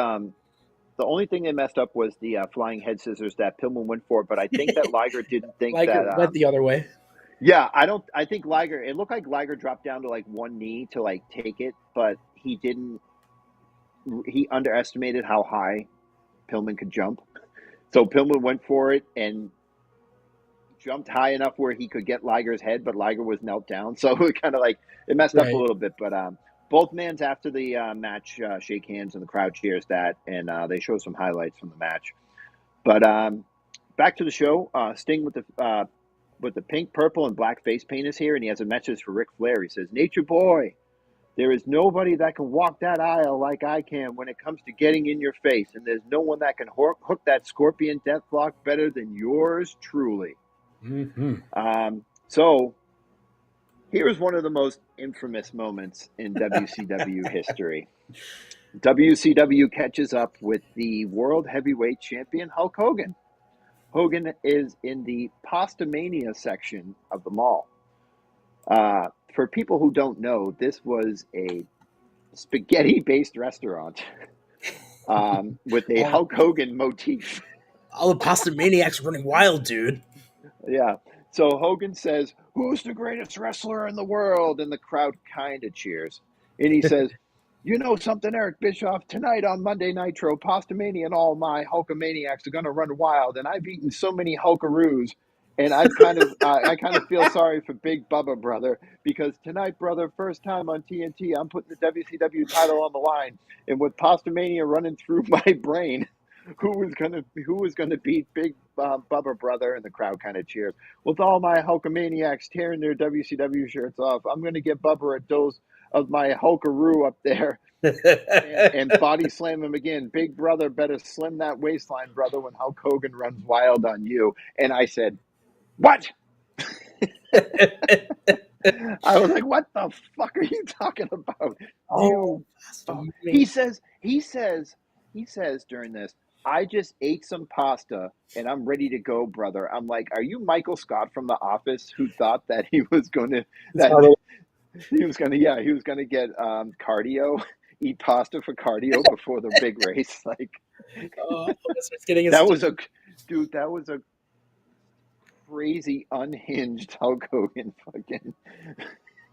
the only thing they messed up was the flying head scissors that Pillman went for, but I think that Liger didn't think Like, that. it went the other way. Yeah, I don't. I think Liger. It looked like Liger dropped down to like one knee to like take it, but he didn't. He underestimated how high Pillman could jump. So Pillman went for it and jumped high enough where he could get Liger's head, but Liger was knelt down. So it kind of like it messed up a Right. little bit. But both mans after the match shake hands and the crowd cheers that, and they show some highlights from the match. But back to the show. Sting with the pink, purple, and black face paint is here, and he has a message for Ric Flair. He says, "Nature Boy, there is nobody that can walk that aisle like I can when it comes to getting in your face, and there's no one that can hook that scorpion deathlock better than yours truly." Mm-hmm. So here's one of the most infamous moments in WCW history. WCW catches up with the World Heavyweight Champion Hulk Hogan. Hogan is in the Pastamania section of the mall. For people who don't know, this was a spaghetti-based restaurant with a Hulk Hogan motif. All the pasta maniacs running wild, dude. Yeah. So Hogan says, "Who's the greatest wrestler in the world?" And the crowd kind of cheers. And he says, "You know something, Eric Bischoff? Tonight on Monday Nitro, Pastamania and all my Hulkamaniacs are going to run wild. And I've eaten so many Hulkaroos. And I kind of feel sorry for Big Bubba, brother, because tonight, brother, first time on TNT, I'm putting the WCW title on the line. And with Pastamania running through my brain, who was gonna beat Big Bubba, brother?" And the crowd kind of cheers. With all my Hulkamaniacs tearing their WCW shirts off, I'm gonna get Bubba a dose of my Hulkaroo up there and body slam him again. Big brother better slim that waistline, brother, when Hulk Hogan runs wild on you. And I said, "What?" I was like, "What the fuck are you talking about?" Oh, He says during this, "I just ate some pasta and I'm ready to go, brother." I'm like, "Are you Michael Scott from The Office who thought that he was going to he was gonna get cardio, eat pasta for cardio before the big race?" Like oh, it's getting his that was a dude. That was a crazy unhinged Hulk Hogan fucking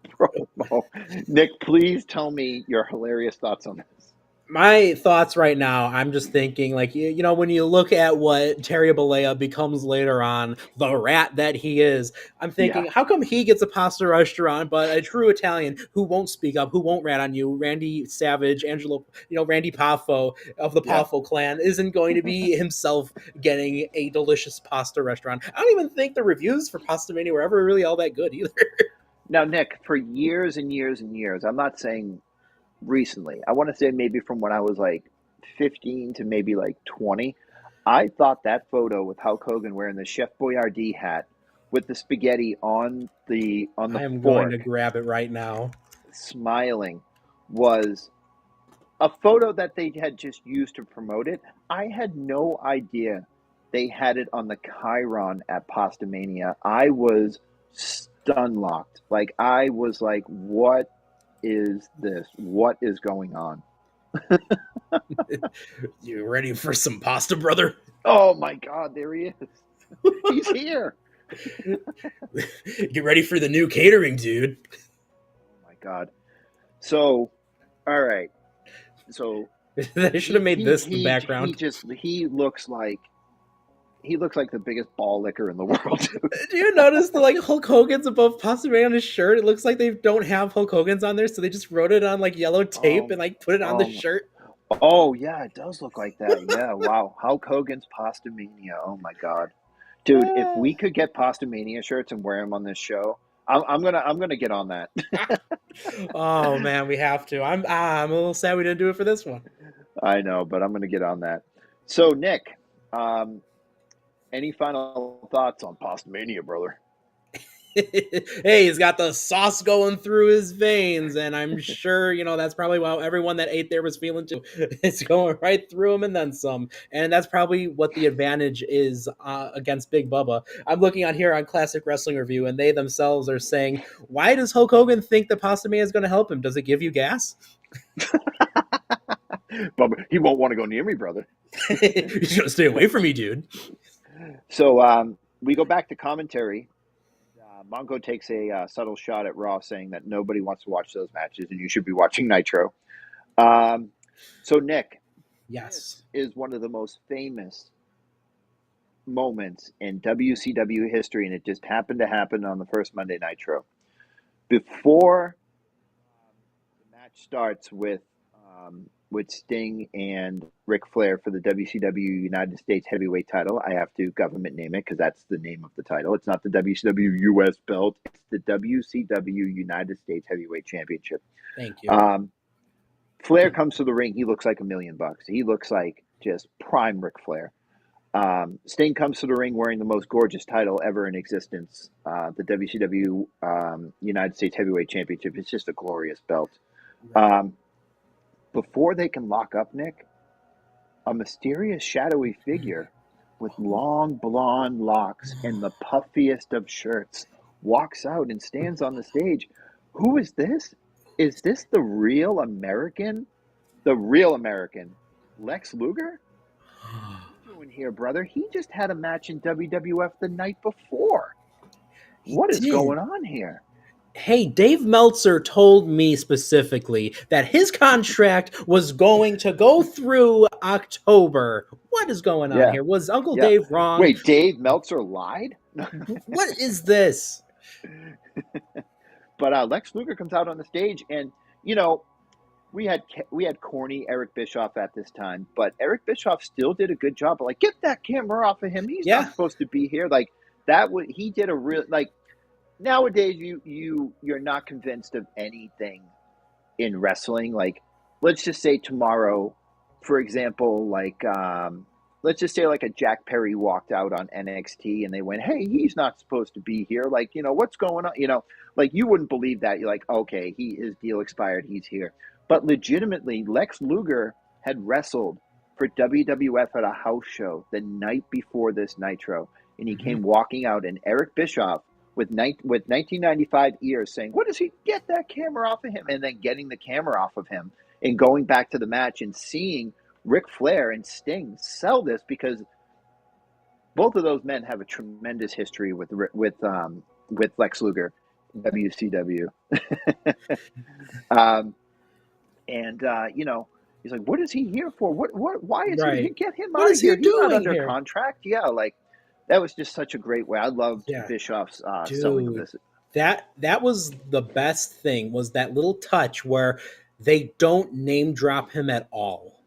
promo. Nick, please tell me your hilarious thoughts on this. My thoughts right now, I'm just thinking, like, when you look at what Terry Bollea becomes later on, the rat that he is, I'm thinking, Yeah. how come he gets a pasta restaurant, but a true Italian who won't speak up, who won't rat on you, Randy Savage, Randy Poffo of the Yeah. Poffo clan, isn't going to be himself getting a delicious pasta restaurant? I don't even think the reviews for Pasta Mania were ever really all that good either. Now, Nick, for years and years and years, I'm not saying recently, I want to say maybe from when I was like 15 to maybe like 20, I thought that photo with Hulk Hogan wearing the Chef Boyardee hat with the spaghetti on the I am going to fork, grab it right now. smiling, was a photo that they had just used to promote it. I had no idea they had it on the Chiron at Pastamania. I was stun locked. Like, I was like, what is this? What is going on? You ready for some pasta, brother? Oh my God, there he is. He's here. Get ready for the new catering, dude. Oh my God. So, all right. So They should have made this the background. he looks like the biggest ball licker in the world. Do you notice the Hulk Hogan's above possibly on his shirt? It looks like they don't have Hulk Hogan's on there, so they just wrote it on yellow tape and put it on the oh, shirt. oh yeah, it does look like that. Yeah, wow. Hulk Hogan's Pastamania. Oh my God, dude! If we could get Pastamania shirts and wear them on this show, I'm gonna get on that. Oh man, we have to. I'm a little sad we didn't do it for this one. I know, but I'm gonna get on that. So Nick, any final thoughts on Pastamania, brother? Hey, he's got the sauce going through his veins, and I'm sure that's probably how everyone that ate there was feeling too. It's going right through him and then some, and that's probably what the advantage is against Big Bubba. I'm looking on here on Classic Wrestling Review, and they themselves are saying, "Why does Hulk Hogan think that Pasta Mania is going to help him? Does it give you gas?" Bubba, he won't want to go near me, brother. You should stay away from me, dude. So we go back to commentary. Mongo takes a subtle shot at Raw, saying that nobody wants to watch those matches and you should be watching Nitro. So, Nick, Yes, this is one of the most famous moments in WCW history, and it just happened to happen on the first Monday Nitro. Before the match starts with Sting and Ric Flair for the WCW United States Heavyweight title. I have to government name it because that's the name of the title. It's not the WCW US belt. It's the WCW United States Heavyweight Championship. thank you. Flair comes to the ring. He looks like $1,000,000. He looks like just prime Ric Flair. Sting comes to the ring wearing the most gorgeous title ever in existence, the WCW United States Heavyweight Championship. It's just a glorious belt. Before they can lock up, Nick, a mysterious shadowy figure with long blonde locks and the puffiest of shirts walks out and stands on the stage. Who is this? Is this the real American? The real American, Lex Luger? What are you doing here, brother? He just had a match in WWF the night before. What is going on here? Hey, Dave Meltzer told me specifically that his contract was going to go through October. What is going on here? Was Uncle Dave wrong? Wait, Dave Meltzer lied? What is this? But Lex Luger comes out on the stage, and we had corny Eric Bischoff at this time, but Eric Bischoff still did a good job. But get that camera off of him. He's not supposed to be here. He did a real Nowadays, you're not convinced of anything in wrestling. Let's just say tomorrow, for example, let's just say a Jack Perry walked out on NXT and they went, "Hey, he's not supposed to be here." What's going on? You wouldn't believe that. You're like, okay, his deal expired. He's here. But legitimately, Lex Luger had wrestled for WWF at a house show the night before this Nitro, and he came walking out, and Eric Bischoff, with 1995 ears, saying, "What does he get that camera off of him?" And then getting the camera off of him and going back to the match and seeing Ric Flair and Sting sell this, because both of those men have a tremendous history with Lex Luger, WCW. um, and he's like, what is he here for? Why is he here? Right. Get him What out of is he here. He's not doing under here? contract. Yeah, like that was just such a great way. I loved Yeah, Bischoff's selling of dude. this. That was the best thing, was that little touch where they don't name drop him at all.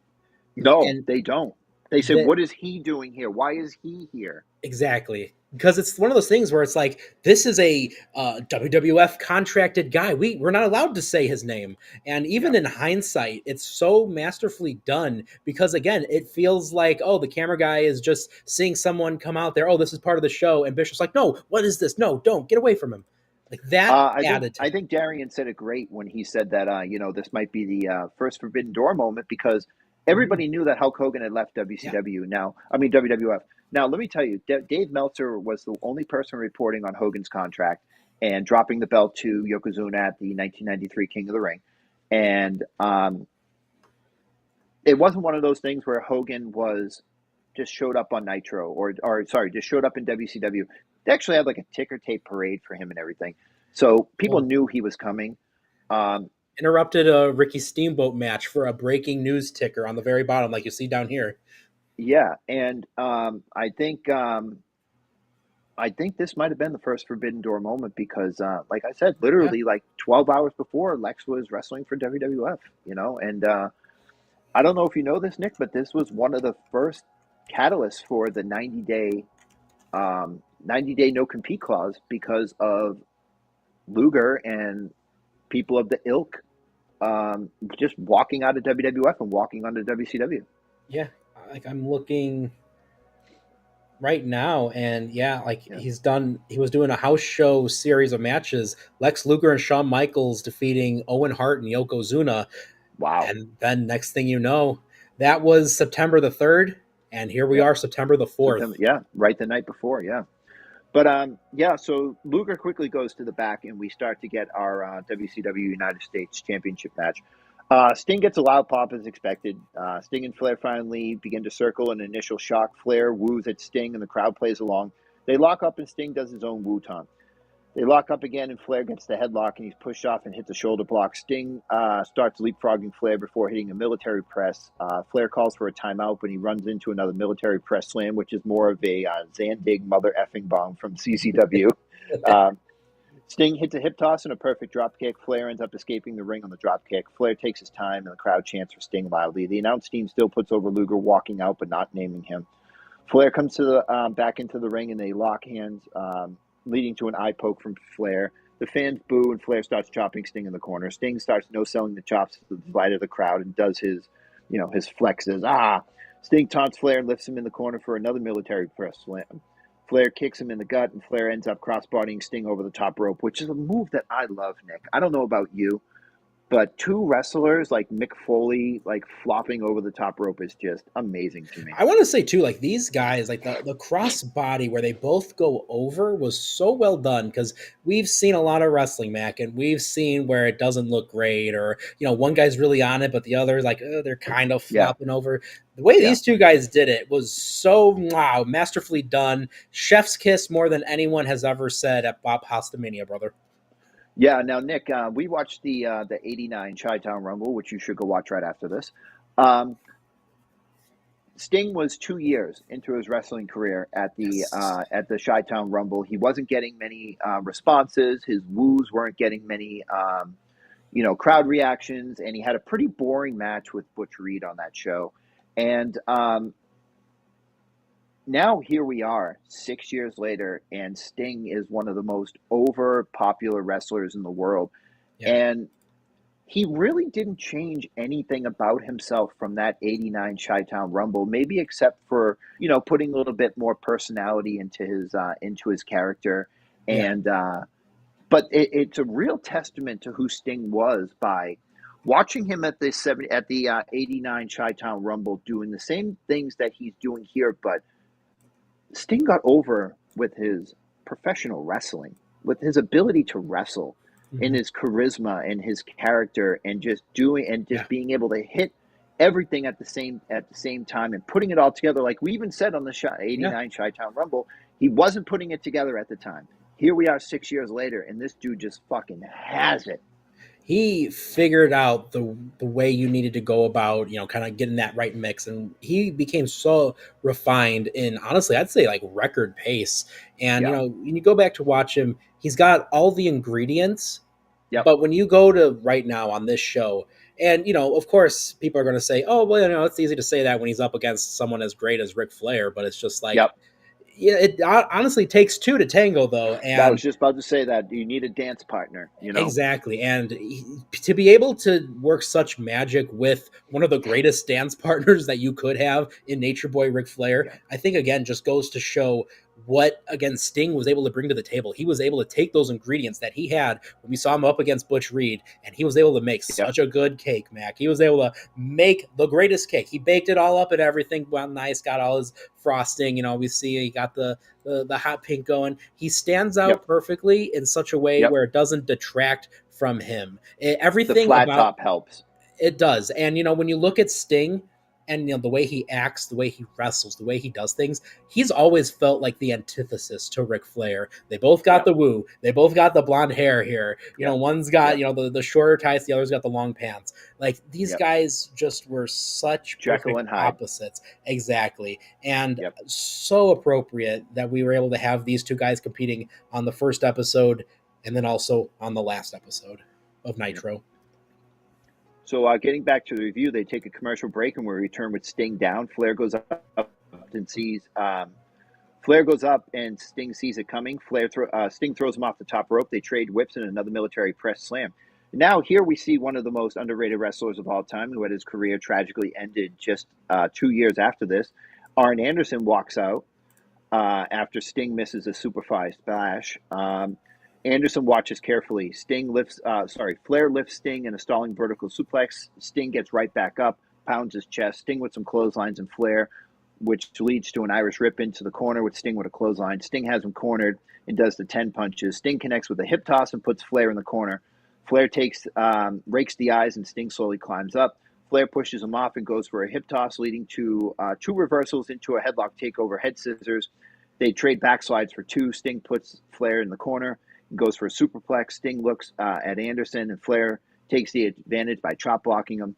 No, And they don't. They say, that what is he doing here? Why is he here? exactly, because it's one of those things where it's like, this is a WWF contracted guy. We're not allowed to say his name. And Yeah. even in hindsight, it's so masterfully done, because again, it feels like, oh, the camera guy is just seeing someone come out there. Oh, this is part of the show. And Bishop's like, no, what is this? No, don't get away from him. Like that added to I it. think Darian said it great when he said that this might be the first Forbidden Door moment, because Mhm. everybody knew that Hulk Hogan had left Yeah. WCW. Now, I mean WWF. Now, let me tell you, Dave Meltzer was the only person reporting on Hogan's contract and dropping the belt to Yokozuna at the 1993 King of the Ring, and it wasn't one of those things where Hogan was just showed up on Nitro or sorry, just showed up in WCW. They actually had like a ticker tape parade for him and everything. So people Well, knew he was coming. Um, interrupted a Ricky Steamboat match for a breaking news ticker on the very bottom, like you see down here. yeah, and I think this might have been the first Forbidden Door moment because, like I said, Yeah. literally like 12 hours before, Lex was wrestling for WWF. And I don't know if you know this, Nick, but this was one of the first catalysts for the 90-day no compete clause because of Luger and people of the ilk just walking out of WWF and walking onto WCW. Yeah. Like I'm looking right now, and yeah, like Yeah. he was doing a house show series of matches, Lex Luger and Shawn Michaels defeating Owen Hart and Yokozuna. Wow. And then next thing you know, that was September the 3rd, and here we Yeah. are, September the 4th. September. Yeah. Right the night before. Yeah. But yeah. So Luger quickly goes to the back, and we start to get our WCW United States Championship match. Sting gets a loud pop as expected. Sting and Flair finally begin to circle an initial shock. Flair woos at Sting, and the crowd plays along. They lock up, and Sting does his own woo-ton. They lock up again, and Flair gets the headlock, and he's pushed off and hits a shoulder block. Sting starts leapfrogging Flair before hitting a military press. Flair calls for a timeout, but he runs into another military press slam, which is more of a Zandig mother effing bomb from CCW. Sting hits a hip toss and a perfect drop kick. Flair ends up escaping the ring on the drop kick. Flair takes his time, and the crowd chants for Sting loudly. The announce team still puts over Luger, walking out but not naming him. Flair comes to the back into the ring, and they lock hands, leading to an eye poke from Flair. The fans boo, and Flair starts chopping Sting in the corner. Sting starts no-selling the chops to the delight of the crowd and does his flexes. Sting taunts Flair and lifts him in the corner for another military press slam. Flair kicks him in the gut, and Flair ends up crossbodying Sting over the top rope, which is a move that I love, Nick. I don't know about you, but two wrestlers like Mick Foley, like flopping over the top rope is just amazing to me. I want to say too, like these guys, like the cross body where they both go over was so well done, because we've seen a lot of wrestling, Mac, and we've seen where it doesn't look great, or one guy's really on it, but the other like they're kind of Yeah. flopping over. The way Yeah. these two guys did it was so masterfully done. Chef's kiss more than anyone has ever said at Bob Hostamania, brother. Yeah. Now, Nick, we watched the '89 Chi-Town Rumble, which you should go watch right after this. Sting was 2 years into his wrestling career at the Chi-Town Rumble. He wasn't getting many responses. His woos weren't getting many crowd reactions, and he had a pretty boring match with Butch Reed on that show. And now here we are 6 years later, and Sting is one of the most over popular wrestlers in the world. Yeah. And he really didn't change anything about himself from that '89 Chi-Town Rumble, maybe except for putting a little bit more personality into his character. Yeah. And but it's a real testament to who Sting was by watching him at the '89 Chi-Town Rumble doing the same things that he's doing here, but Sting got over with his professional wrestling, with his ability to wrestle, in his charisma and his character, and just being able to hit everything at the same time and putting it all together. Like we even said on the Yeah. '89 Chi-Town Rumble, he wasn't putting it together at the time. Here we are 6 years later, and this dude just fucking has it. He figured out the way you needed to go about, kind of getting that right mix, and he became so refined in, honestly, I'd say like record pace. And Yeah. when you go back to watch him, he's got all the ingredients. Yep. But when you go to right now on this show, and of course, people are going to say, "Oh, well, it's easy to say that when he's up against someone as great as Ric Flair," but it's just like, Yep. yeah, it honestly takes two to tango, though, That was and just about to say that you need a dance partner, you know? exactly, and to be able to work such magic with one of the greatest dance partners that you could have in Nature Boy Ric Flair, Yeah. I think again just goes to show what again Sting was able to bring to the table. He was able to take those ingredients that he had when we saw him up against Butch Reed, and he was able to make Yep. such a good cake, Mac. He was able to make the greatest cake. He baked it all up and everything went nice, got all his frosting. We see he got the hot pink going. He stands Yep. out perfectly in such a way Yep. where it doesn't detract from him. The Everything flat about top helps. it does. And when you look at Sting and the way he acts, the way he wrestles, the way he does things, he's always felt like the antithesis to Ric Flair. They both got Yep. the woo. They both got the blonde hair here. Yep. One's got, Yep. the shorter tights, the other's got the long pants. Like these Yep. guys just were such Jekyll perfect and Hyde. opposites. Exactly. And Yep. so appropriate that we were able to have these two guys competing on the first episode and then also on the last episode of Nitro. So getting back to the review, they take a commercial break and we return with Sting down. Flair goes up and sees Flair goes up and Sting sees it coming. Sting throws him off the top rope. They trade whips and another military press slam. Now here we see one of the most underrated wrestlers of all time, who had his career tragically ended just 2 years after this. Arn Anderson walks out after Sting misses a superfly splash. Anderson watches carefully. Flair lifts Sting in a stalling vertical suplex. Sting gets right back up, pounds his chest. Sting with some clotheslines and Flair, which leads to an Irish rip into the corner with Sting with a clothesline. Sting has him cornered and does the 10 punches. Sting connects with a hip toss and puts Flair in the corner. Flair rakes the eyes and Sting slowly climbs up. Flair pushes him off and goes for a hip toss, leading to two reversals into a headlock takeover head scissors. They trade backslides for two. Sting puts Flair in the corner and goes for a superplex. Sting looks at Anderson, and Flair takes the advantage by chop blocking him.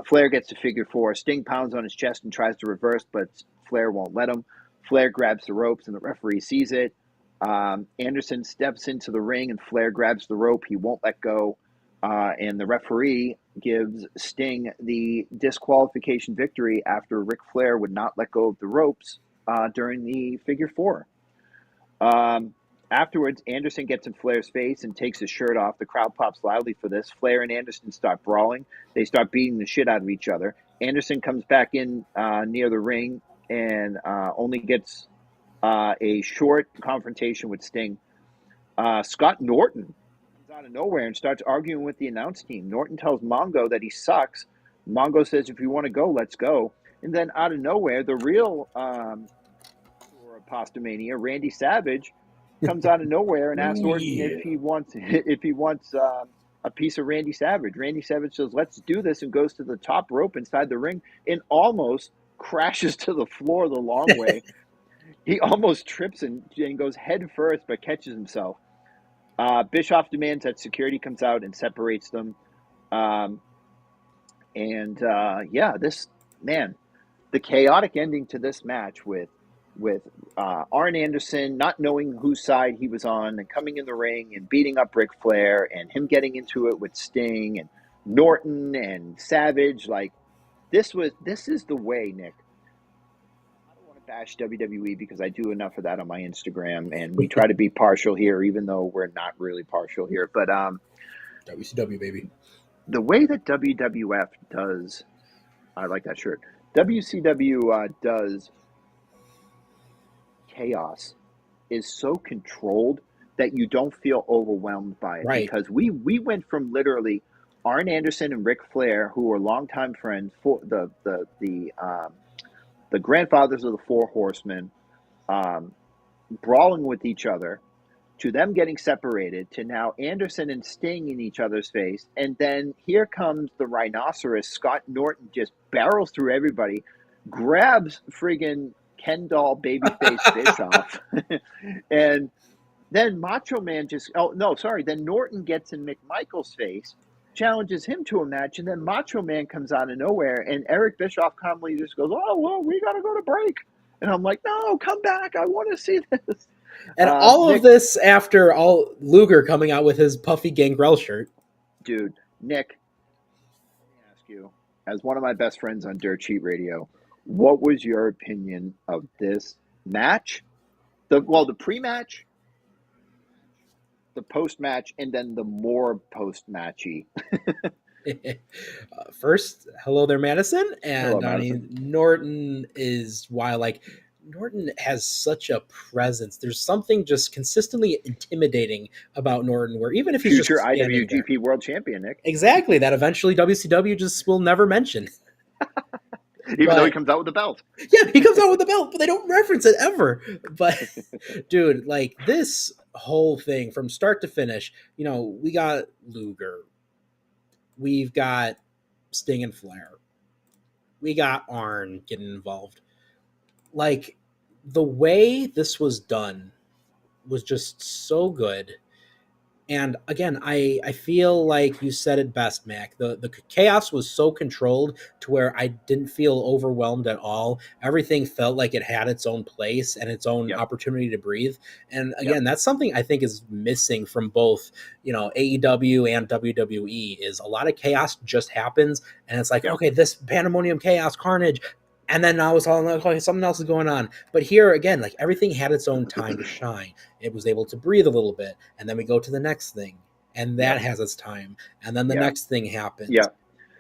Flair gets to figure four. Sting pounds on his chest and tries to reverse, but Flair won't let him. Flair grabs the ropes, and the referee sees it. Anderson steps into the ring, and Flair grabs the rope. He won't let go. And the referee gives Sting the disqualification victory after Ric Flair would not let go of the ropes during the figure four. Afterwards, Anderson gets in Flair's face and takes his shirt off. The crowd pops loudly for this. Flair and Anderson start brawling. They start beating the shit out of each other. Anderson comes back in near the ring and only gets a short confrontation with Sting. Scott Norton comes out of nowhere and starts arguing with the announce team. Norton tells Mongo that he sucks. Mongo says, if you want to go, let's go. And then out of nowhere, the real Pastamania, Randy Savage, comes out of nowhere and asks Orton if he wants a piece of Randy Savage. Randy Savage says, let's do this, and goes to the top rope inside the ring and almost crashes to the floor the long way. He almost trips and goes head first, but catches himself. Bischoff demands that security comes out and separates them. The chaotic ending to this match with Arn Anderson not knowing whose side he was on and coming in the ring and beating up Ric Flair and him getting into it with Sting and Norton and Savage. Like this is the way, Nick. I don't want to bash WWE because I do enough of that on my Instagram, and we try to be partial here, even though we're not really partial here. But WCW, baby. The way that WWF does, I like that shirt. WCW does chaos is so controlled that you don't feel overwhelmed by it. Right. Because we went from literally Arn Anderson and Ric Flair, who were longtime friends, for the grandfathers of the Four Horsemen, brawling with each other, to them getting separated to now Anderson and Sting in each other's face. And then here comes the rhinoceros. Scott Norton just barrels through everybody, grabs friggin' Ken doll babyface Bischoff. And then Macho Man then Norton gets in McMichael's face, challenges him to a match, and then Macho Man comes out of nowhere, and Eric Bischoff calmly just goes, "Oh, well, we got to go to break." And I'm like, "No, come back. I want to see this." And all Nick, of this after all Luger coming out with his puffy Gangrel shirt. dude, Nick, let me ask you, as one of my best friends on Dirt Sheet Radio, what was your opinion of this match? The pre-match, the post-match, and then the more post-matchy. First, hello there, Madison. And Hello, I Madison. mean, Norton is why, like, Norton has such a presence. There's something just consistently intimidating about Norton, where even if he's Future just standing IWGP there, World Champion, Nick. exactly, that eventually WCW just will never mention. Even though he comes out with the belt. Yeah, he comes out with the belt, but they don't reference it ever. But dude, like this whole thing from start to finish, you know, we got Luger, we've got Sting and Flair, we got Arn getting involved. Like the way this was done was just so good. And again, I feel like you said it best, Mac. The chaos was so controlled to where I didn't feel overwhelmed at all. Everything felt like it had its own place and its own opportunity to breathe. And again, that's something I think is missing from both, you know, AEW and WWE is a lot of chaos just happens. And it's like, okay, this pandemonium, chaos, carnage. And then now it's all like, okay, something else is going on. But here again, like everything had its own time to shine. It was able to breathe a little bit, and then we go to the next thing, and that has its time, and then the next thing happens. Yeah,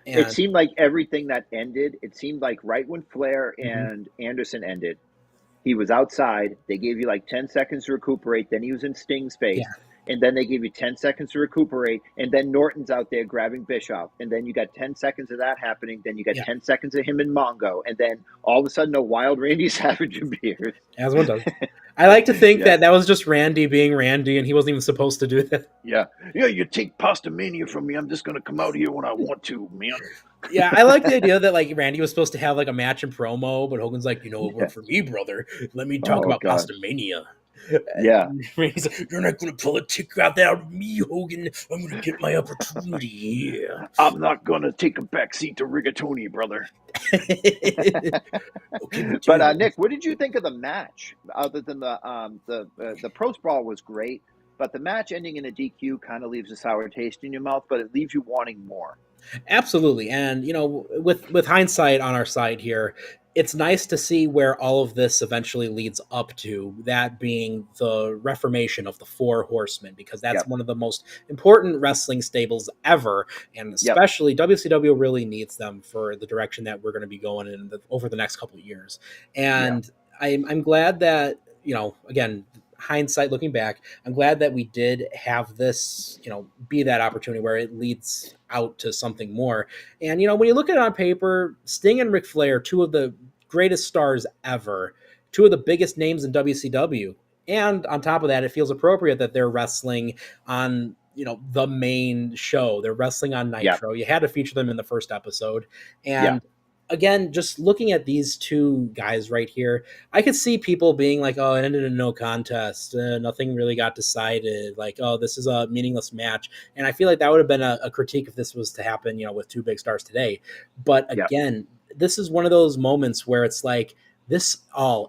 and it seemed like everything that ended. It seemed like right when Flair and Anderson ended, he was outside. They gave you like 10 seconds to recuperate. Then he was in Sting's face. And then they gave you 10 seconds to recuperate. And then Norton's out there grabbing Bischoff. And then you got 10 seconds of that happening. Then you got 10 seconds of him and Mongo. And then all of a sudden, a wild Randy Savage appears. As one does. I like to think that was just Randy being Randy, and he wasn't even supposed to do that. Yeah, you take Pasta Mania from me. I'm just going to come out here when I want to, man. Yeah, I like the idea that like Randy was supposed to have like a match in promo, but Hogan's like, you know, it worked for me, brother. Let me talk about Pasta Mania. Yeah. He's like, you're not going to pull a tick out of me, Hogan. I'm going to get my opportunity here. I'm not going to take a backseat to Rigatoni, brother. Okay, but Nick, what did you think of the match? Other than the pro sprawl was great, but the match ending in a DQ kind of leaves a sour taste in your mouth, but it leaves you wanting more. Absolutely. And, you know, with hindsight on our side here, it's nice to see where all of this eventually leads up to, that being the reformation of the Four Horsemen, because that's one of the most important wrestling stables ever. And especially WCW really needs them for the direction that we're going to be going in over the next couple of years. And I'm glad that, you know, again, hindsight looking back, I'm glad that we did have this, you know, be that opportunity where it leads out to something more. And, you know, when you look at it on paper, Sting and Ric Flair, two of the greatest stars ever, two of the biggest names in WCW. And on top of that, it feels appropriate that they're wrestling on, you know, the main show. They're wrestling on Nitro. You had to feature them in the first episode. And again, just looking at these two guys right here, I could see people being like, oh, it ended in no contest. Nothing really got decided. Like, oh, this is a meaningless match. And I feel like that would have been a critique if this was to happen, you know, with two big stars today. But again, this is one of those moments where it's like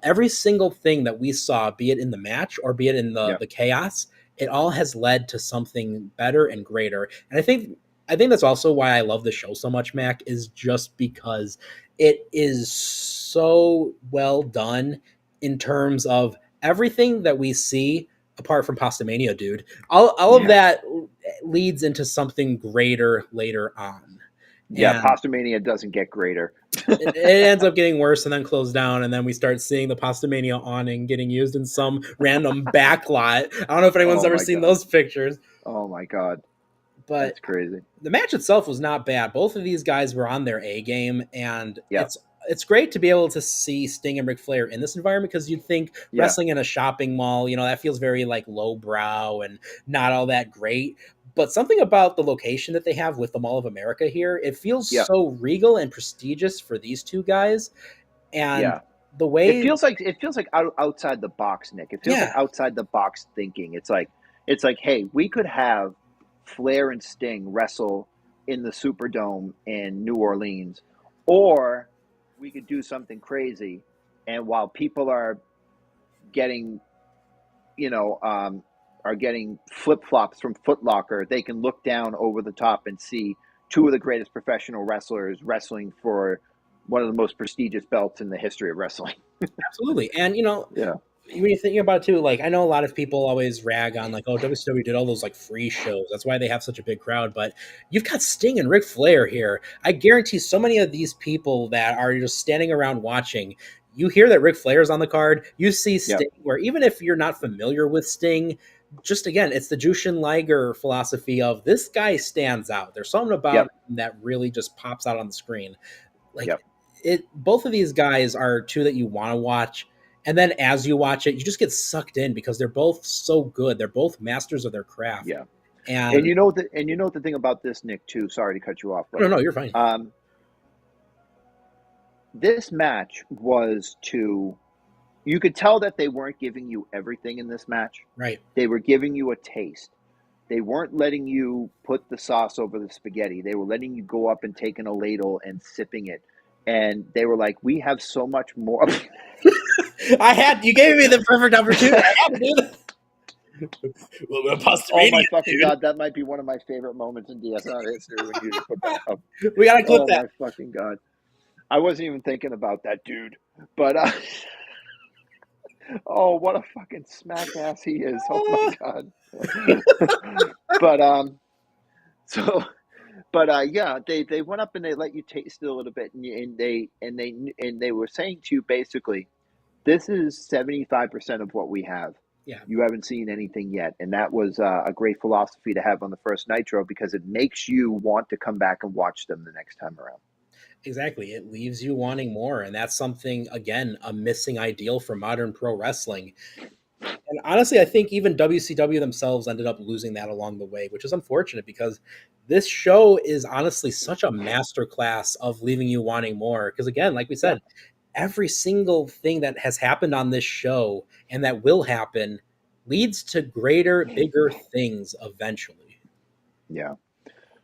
every single thing that we saw, be it in the match or be it in the chaos, it all has led to something better and greater. And I think that's also why I love the show so much, Mac, is just because it is so well done in terms of everything that we see, apart from Pastamania, dude. All of that leads into something greater later on. Yeah, Pastamania doesn't get greater. it ends up getting worse and then closed down, and then we start seeing the Pastamania awning getting used in some random backlot. I don't know if anyone's ever seen those pictures. Oh my God. But that's crazy. The match itself was not bad. Both of these guys were on their A game, and it's great to be able to see Sting and Ric Flair in this environment, because you'd think Yeah. wrestling in a shopping mall, that feels very like lowbrow and not all that great. But something about the location that they have with the Mall of America here, it feels Yeah. so regal and prestigious for these two guys. And Yeah. the It way, feels like outside the box, Nick. It feels like yeah, outside the box thinking. It's like, hey, we could have Flair and Sting wrestle in the Superdome in New Orleans, or we could do something crazy. And while people are getting, are getting flip flops from Foot Locker, they can look down over the top and see two of the greatest professional wrestlers wrestling for one of the most prestigious belts in the history of wrestling. absolutely. And Yeah. when you're thinking about it too, like I know a lot of people always rag on like, oh, WCW did all those like free shows. That's why they have such a big crowd. But you've got Sting and Ric Flair here. I guarantee so many of these people that are just standing around watching, you hear that Ric Flair's on the card, you see Yep. Sting, where even if you're not familiar with Sting, just again, it's the Jushin Liger philosophy of this guy stands out. There's something about Yep. him that really just pops out on the screen. Like Yep. both of these guys are two that you want to watch. And then as you watch it, you just get sucked in because they're both so good. They're both masters of their craft. Yeah. And And you know the thing about this, Nick, too. Sorry to cut you off, but no, you're fine. This match was you could tell that they weren't giving you everything in this match. Right. They were giving you a taste. They weren't letting you put the sauce over the spaghetti. They were letting you go up and taking a ladle and sipping it. And they were like, we have so much more. You gave me the perfect opportunity. I had to do that. Oh my fucking God, that might be one of my favorite moments in DSR history when you just put that up. We gotta clip Oh that. my fucking God. I wasn't even thinking about that dude. But oh, what a fucking smack ass he is. Oh my God. Yeah, they went up and they let you taste it a little bit, and they were saying to you basically, this is 75% of what we have. Yeah. You haven't seen anything yet, and that was a great philosophy to have on the first Nitro, because it makes you want to come back and watch them the next time around. Exactly. It leaves you wanting more. And that's something, again, a missing ideal for modern pro wrestling. And honestly, I think even WCW themselves ended up losing that along the way, which is unfortunate because this show is honestly such a masterclass of leaving you wanting more. Because again, like we said, every single thing that has happened on this show and that will happen leads to greater, bigger things eventually. Yeah.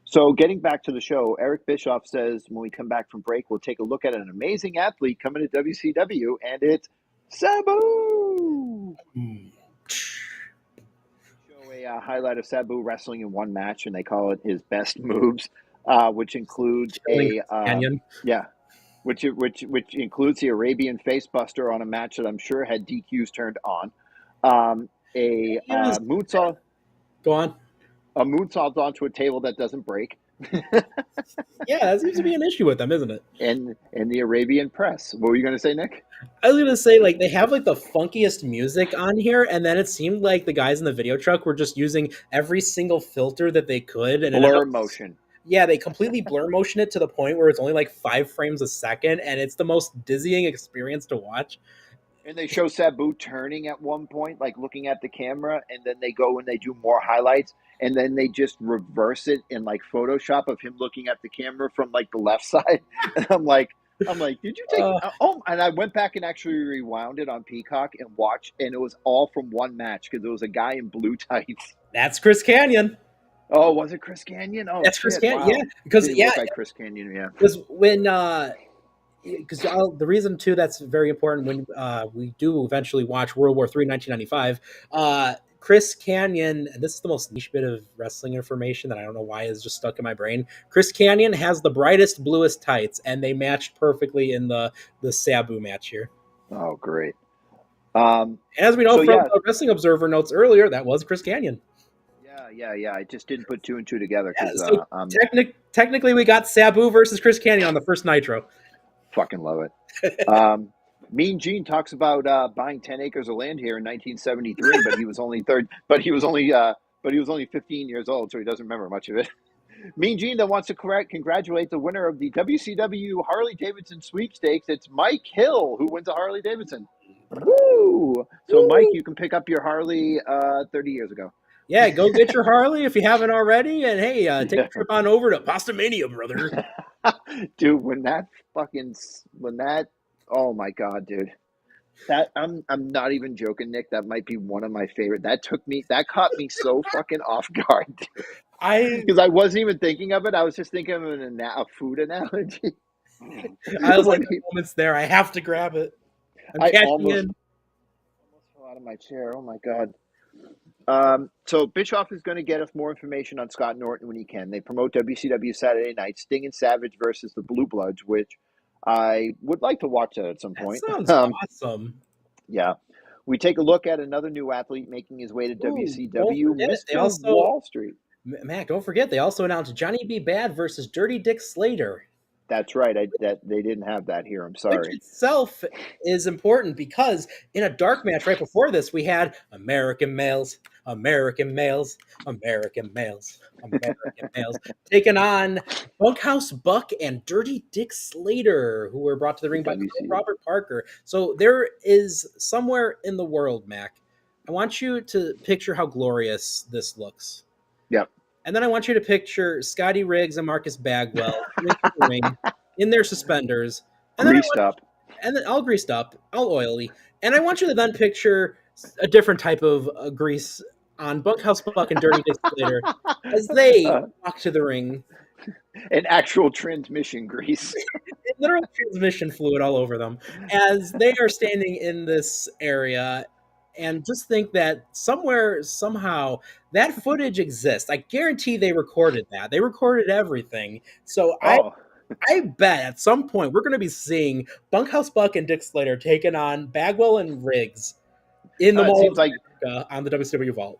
So getting back to the show, Eric Bischoff says when we come back from break, we'll take a look at an amazing athlete coming to WCW, and it's Sabu. Show a highlight of Sabu wrestling in one match, and they call it his best moves, which includes Canyon. which includes the Arabian Facebuster on a match that I'm sure had DQs turned on. Moonsault. Go on. A moonsault onto a table that doesn't break. Yeah, that seems to be an issue with them, isn't it? And the Arabian press. What were you going to say, Nick? I was going to say, like, they have, like, the funkiest music on here, and then it seemed like the guys in the video truck were just using every single filter that they could. And blur motion. Yeah, they completely blur motion it to the point where it's only, like, 5 frames a second, and it's the most dizzying experience to watch. And they show Sabu turning at one point, like looking at the camera, and then they go and they do more highlights, and then they just reverse it in like Photoshop of him looking at the camera from like the left side. And I'm like, did you take? And I went back and actually rewound it on Peacock and watched, and it was all from one match because there was a guy in blue tights. That's Chris Kanyon. Oh, was it Chris Kanyon? Oh, that's Chris Kanyon. Wow. Yeah, because look like Chris Kanyon. Yeah, because when. Because the reason too that's very important when we do eventually watch World War III 1995, Chris Kanyon, and this is the most niche bit of wrestling information that I don't know why is just stuck in my brain. Chris Kanyon has the brightest, bluest tights, and they matched perfectly in the Sabu match here. Oh, great. As we know from the Wrestling Observer notes earlier, that was Chris Kanyon. Yeah. I just didn't put two and two together. So technically, we got Sabu versus Chris Kanyon on the first Nitro. Fucking love it. Mean Gene talks about buying 10 acres of land here in 1973, but he was only 15 years old, so he doesn't remember much of it. Mean Gene that wants to congratulate the winner of the WCW Harley Davidson sweepstakes. It's Mike Hill who wins a Harley Davidson. Woo! So, Mike, you can pick up your Harley 30 years ago. Yeah, go get your Harley if you haven't already, and hey, take Yeah. a trip on over to Pasta Mania, brother. Dude, oh my God, dude. That I'm not even joking, Nick. That might be one of my favorite. That caught me so fucking off guard, I because I wasn't even thinking of it. I was just thinking of a food analogy. I was like, When the moment's there. I have to grab it. I'm I cashing almost in. fell out of my chair. Oh my God. So Bischoff is going to get us more information on Scott Norton when he can. They promote WCW Saturday night, Sting and Savage versus the Blue Bloods, which I would like to watch that at some That point. sounds awesome. Yeah. We take a look at another new athlete making his way to Ooh, don't WCW, forget it. They Mr. also, Wall Street. Mac, don't forget, they also announced Johnny B. Bad versus Dirty Dick Slater. That's right. That they didn't have that here. I'm Which sorry. itself is important because in a dark match right before this, we had American males, American males, American males, American males taking on Bunkhouse Buck and Dirty Dick Slater, who were brought to the ring by WC. Robert Parker. So there is somewhere in the world, Mac. I want you to picture how glorious this looks. Yep. And then I want you to picture Scotty Riggs and Marcus Bagwell in the ring in their suspenders. And then Greased up. all greased up, all oily. And I want you to then picture a different type of grease on Bunkhouse Buck and Dirty Dick Slater as they walk to the ring. An actual transmission grease. Literal transmission fluid all over them as they are standing in this area. And just think that somewhere, somehow, that footage exists. I guarantee they recorded that. They recorded everything. So Oh, I bet at some point we're going to be seeing Bunkhouse Buck and Dick Slater taking on Bagwell and Riggs in the it Mall seems of like America on the WCW Vault.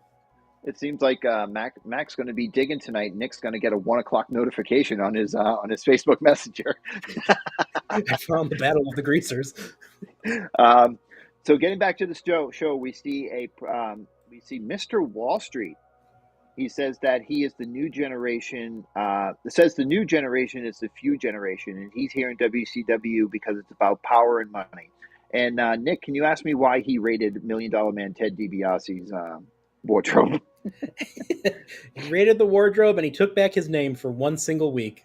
Mac's going to be digging tonight. Nick's going to get a 1 o'clock notification on his Facebook Messenger. I found the Battle of the Greasers. So getting back to the show, we see Mr. Wall Street. He says that he is the new generation. Says the new generation is the few generation, and he's here in WCW because it's about power and money. And Nick, can you ask me why he raided Million Dollar Man Ted DiBiase's wardrobe? He raided the wardrobe and he took back his name for one single week.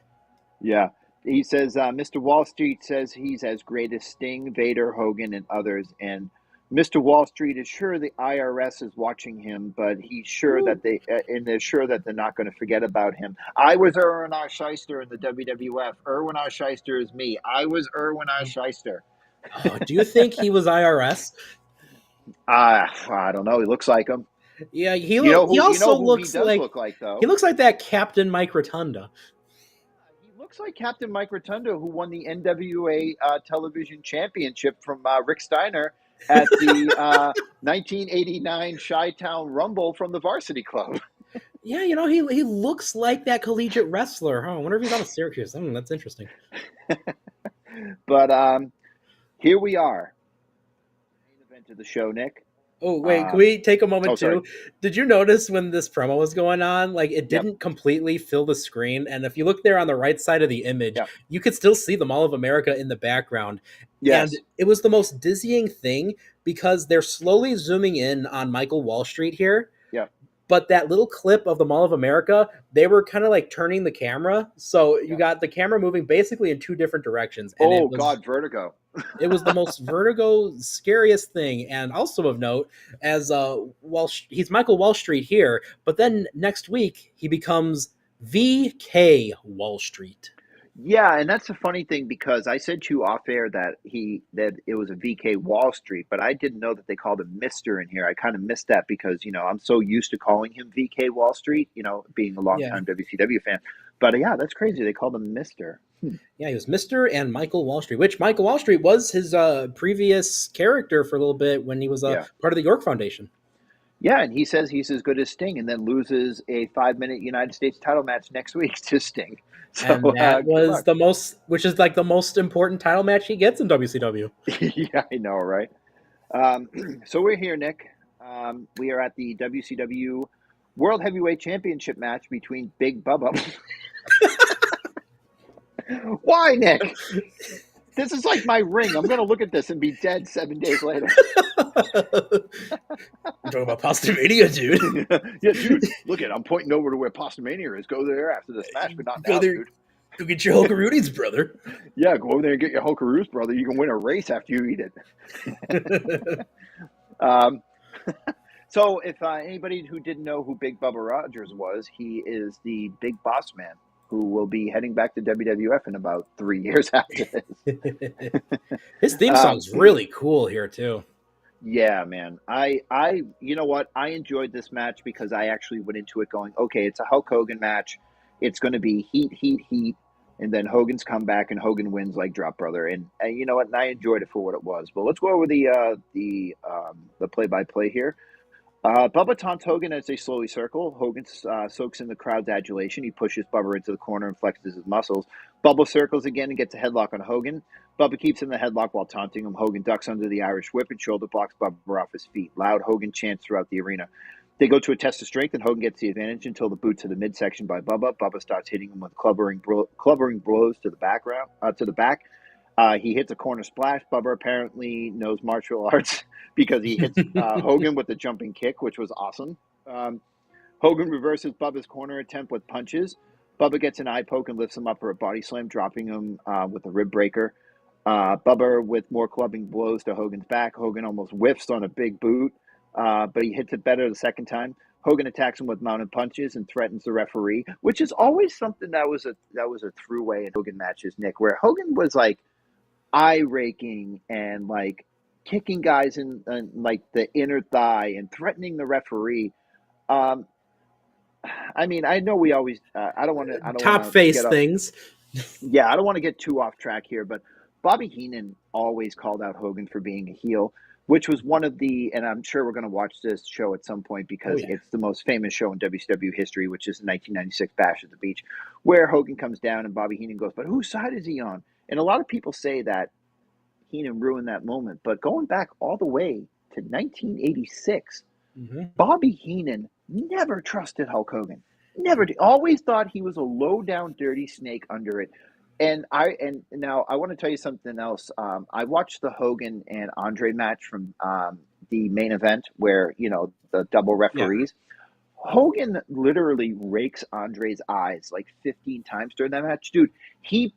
Yeah. He says Mr. Wall Street says he's as great as Sting, Vader, Hogan, and others. And Mr. Wall Street is sure the IRS is watching him, but he's sure that they're sure that they're not going to forget about him. I was Erwin R. Shyster in the WWF. Erwin R. Shyster is me. I was Erwin R. Shyster. Oh, do you think he was IRS? I don't know. He looks like him. Yeah, he You know also who looks he does like look like, though? he looks like that Captain Mike Rotunda. He looks like Captain Mike Rotunda, who won the NWA television championship from Rick Steiner at the 1989 Chi-Town Rumble from the Varsity Club. Yeah, he looks like that collegiate wrestler. Oh, I wonder if he's on a Syracuse. That's interesting. But here we are. Main event of the show, Nick. Oh, wait, can we take a moment sorry. too? Did you notice when this promo was going on, like it didn't completely fill the screen? And if you look there on the right side of the image, you could still see the Mall of America in the background. Yes. And it was the most dizzying thing because they're slowly zooming in on Michael Wall Street here. Yeah. But that little clip of the Mall of America, they were kind of like turning the camera. So you got the camera moving basically in two different directions. And God, vertigo. It was the most vertigo, scariest thing. And also of note, as he's Michael Wall Street here, but then next week he becomes VK Wall Street. Yeah, and that's the funny thing because I said to you off air that it was a VK Wall Street, but I didn't know that they called him Mister in here. I kind of missed that because I'm so used to calling him VK Wall Street, being a longtime WCW fan. But yeah, that's crazy. They called him Mister. Yeah, he was Mr. and Michael Wall Street, which Michael Wall Street was his previous character for a little bit when he was part of the York Foundation. Yeah, and he says he's as good as Sting and then loses a 5-minute United States title match next week to Sting. So, and that was which is like the most important title match he gets in WCW. Yeah, I know, right? So we're here, Nick. We are at the WCW World Heavyweight Championship match between Big Bubba Why, Nick? This is like my ring. I'm going to look at this and be dead 7 days later. I'm talking about Pastamania, dude. Yeah, dude, look I'm pointing over to where Pastamania is. Go there after this match, but not Go now, there, dude. go get your Hulkaroonies, brother. Yeah, go over there and get your Hulkaroos, brother. You can win a race after you eat it. So if anybody who didn't know who Big Bubba Rogers was, he is the Big Boss Man who will be heading back to WWF in about 3 years after this. His theme song's really cool here too. Yeah, man. You know what? I enjoyed this match because I actually went into it going, okay, it's a Hulk Hogan match. It's going to be heat, heat, heat. And then Hogan's comeback and Hogan wins like Drop Brother. And you know what? And I enjoyed it for what it was. But let's go over the play-by-play here. Bubba taunts Hogan as they slowly circle. Hogan soaks in the crowd's adulation. He pushes Bubba into the corner and flexes his muscles. Bubba circles again and gets a headlock on Hogan. Bubba keeps in the headlock while taunting him. Hogan ducks under the Irish whip and shoulder blocks Bubba off his feet. Loud Hogan chants throughout the arena. They go to a test of strength, and Hogan gets the advantage until the boot to the midsection by Bubba. Bubba starts hitting him with clubbering blows to the back. He hits a corner splash. Bubba apparently knows martial arts because he hits Hogan with the jumping kick, which was awesome. Hogan reverses Bubba's corner attempt with punches. Bubba gets an eye poke and lifts him up for a body slam, dropping him with a rib breaker. Bubba with more clubbing blows to Hogan's back. Hogan almost whiffs on a big boot, but he hits it better the second time. Hogan attacks him with mounted punches and threatens the referee, which is always something that was a throughway in Hogan matches, Nick, where Hogan was like eye raking and like kicking guys in like the inner thigh and threatening the referee. I mean, I know we always. I don't want to. Top face things. Yeah, I don't want to get too off track here, but Bobby Heenan always called out Hogan for being a heel, which was one of the. And I'm sure we're going to watch this show at some point because it's the most famous show in WCW history, which is the 1996 Bash at the Beach, where Hogan comes down and Bobby Heenan goes, "But whose side is he on?" And a lot of people say that Heenan ruined that moment, but going back all the way to 1986, Bobby Heenan never trusted Hulk Hogan. Never did. Always thought he was a low down, dirty snake under it. And now I want to tell you something else. I watched the Hogan and Andre match from the main event where, you know, the double referees. Yeah. Hogan literally rakes Andre's eyes like 15 times during that match. Dude, he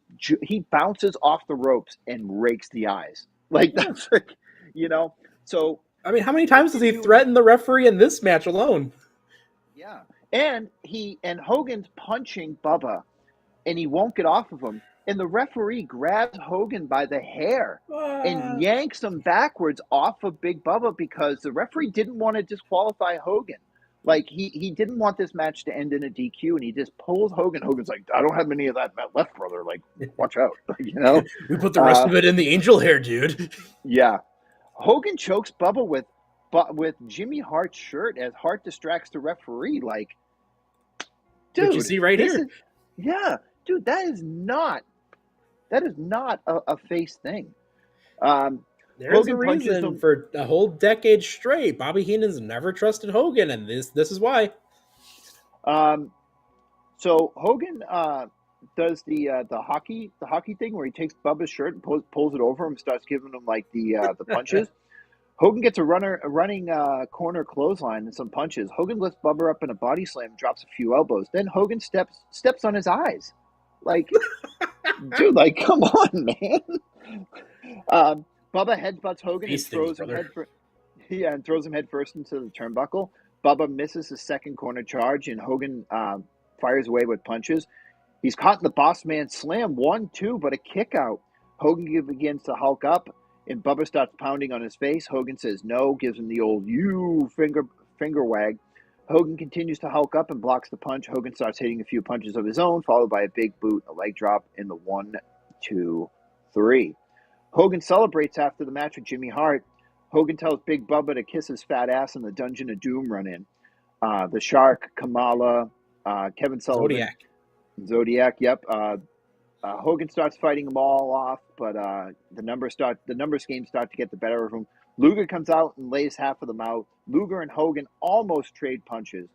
bounces off the ropes and rakes the eyes. Like, that's like, you know. So, I mean, how many times does he threaten the referee in this match alone? Yeah. And Hogan's punching Bubba and he won't get off of him. And the referee grabs Hogan by the hair and yanks him backwards off of Big Bubba because the referee didn't want to disqualify Hogan. Like, he didn't want this match to end in a DQ, and he just pulls Hogan. Hogan's like, I don't have any of that left, brother. Like, watch out. You know? We put the rest of it in the angel hair, dude. Yeah. Hogan chokes Bubba with Jimmy Hart's shirt as Hart distracts the referee. Like, dude. What you see right here. Yeah. Dude, that is not a face thing. There's Hogan a reason for a whole decade straight. Bobby Heenan's never trusted Hogan, and this is why. So Hogan does the hockey thing where he takes Bubba's shirt and pulls it over him, and starts giving him like the punches. Hogan gets a running corner clothesline and some punches. Hogan lifts Bubba up in a body slam, drops a few elbows. Then Hogan steps on his eyes. Like, dude, like, come on, man. Bubba headbutts Hogan and throws him head first into the turnbuckle. Bubba misses his second corner charge, and Hogan fires away with punches. He's caught in the Boss Man slam, 1-2, but a kick out. Hogan begins to hulk up, and Bubba starts pounding on his face. Hogan says no, gives him the old "you" finger wag. Hogan continues to hulk up and blocks the punch. Hogan starts hitting a few punches of his own, followed by a big boot, a leg drop, in the 1, 2, 3. Hogan celebrates after the match with Jimmy Hart. Hogan tells Big Bubba to kiss his fat ass in the Dungeon of Doom run-in. The Shark, Kamala, Kevin Sullivan. Zodiac, yep. Hogan starts fighting them all off, but the numbers games start to get the better of him. Luger comes out and lays half of them out. Luger and Hogan almost trade punches.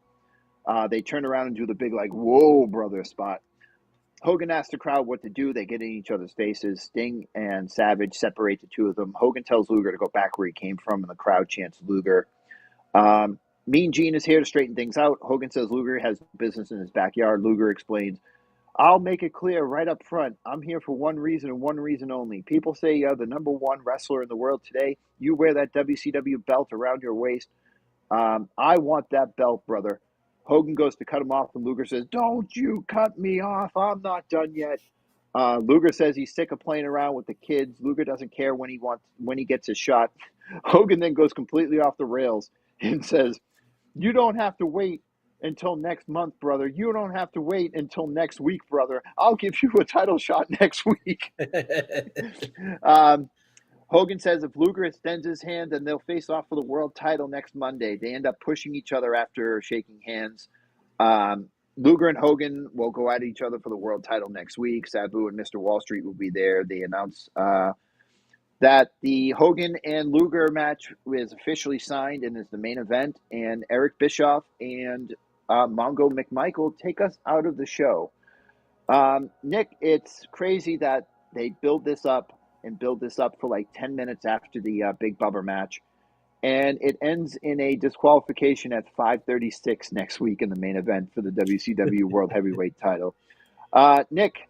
They turn around and do the big, like, whoa, brother spot. Hogan asks the crowd what to do. They get in each other's faces. Sting and Savage separate the two of them. Hogan tells Luger to go back where he came from, and the crowd chants Luger. Mean Gene is here to straighten things out. Hogan says Luger has business in his backyard. Luger explains, I'll make it clear right up front. I'm here for one reason and one reason only. People say you're the number one wrestler in the world today. You wear that WCW belt around your waist. I want that belt, brother. Hogan goes to cut him off, and Luger says, don't you cut me off. I'm not done yet. Luger says he's sick of playing around with the kids. Luger doesn't care when he gets his shot. Hogan then goes completely off the rails and says, you don't have to wait until next month, brother. You don't have to wait until next week, brother. I'll give you a title shot next week. Hogan says if Luger extends his hand, then they'll face off for the world title next Monday. They end up pushing each other after shaking hands. Luger and Hogan will go at each other for the world title next week. Sabu and Mr. Wall Street will be there. They announce that the Hogan and Luger match is officially signed and is the main event. And Eric Bischoff and Mongo McMichael take us out of the show. Nick, it's crazy that they build this up for like 10 minutes after the Big Bubba match. And it ends in a disqualification at 5:36 next week in the main event for the WCW World Heavyweight title. Nick,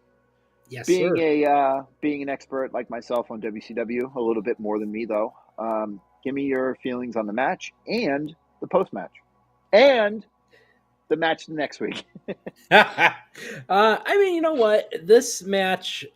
Yes, being sir. being an expert like myself on WCW, a little bit more than me though, give me your feelings on the match and the post match, and the match the next week. I mean, you know what? This match,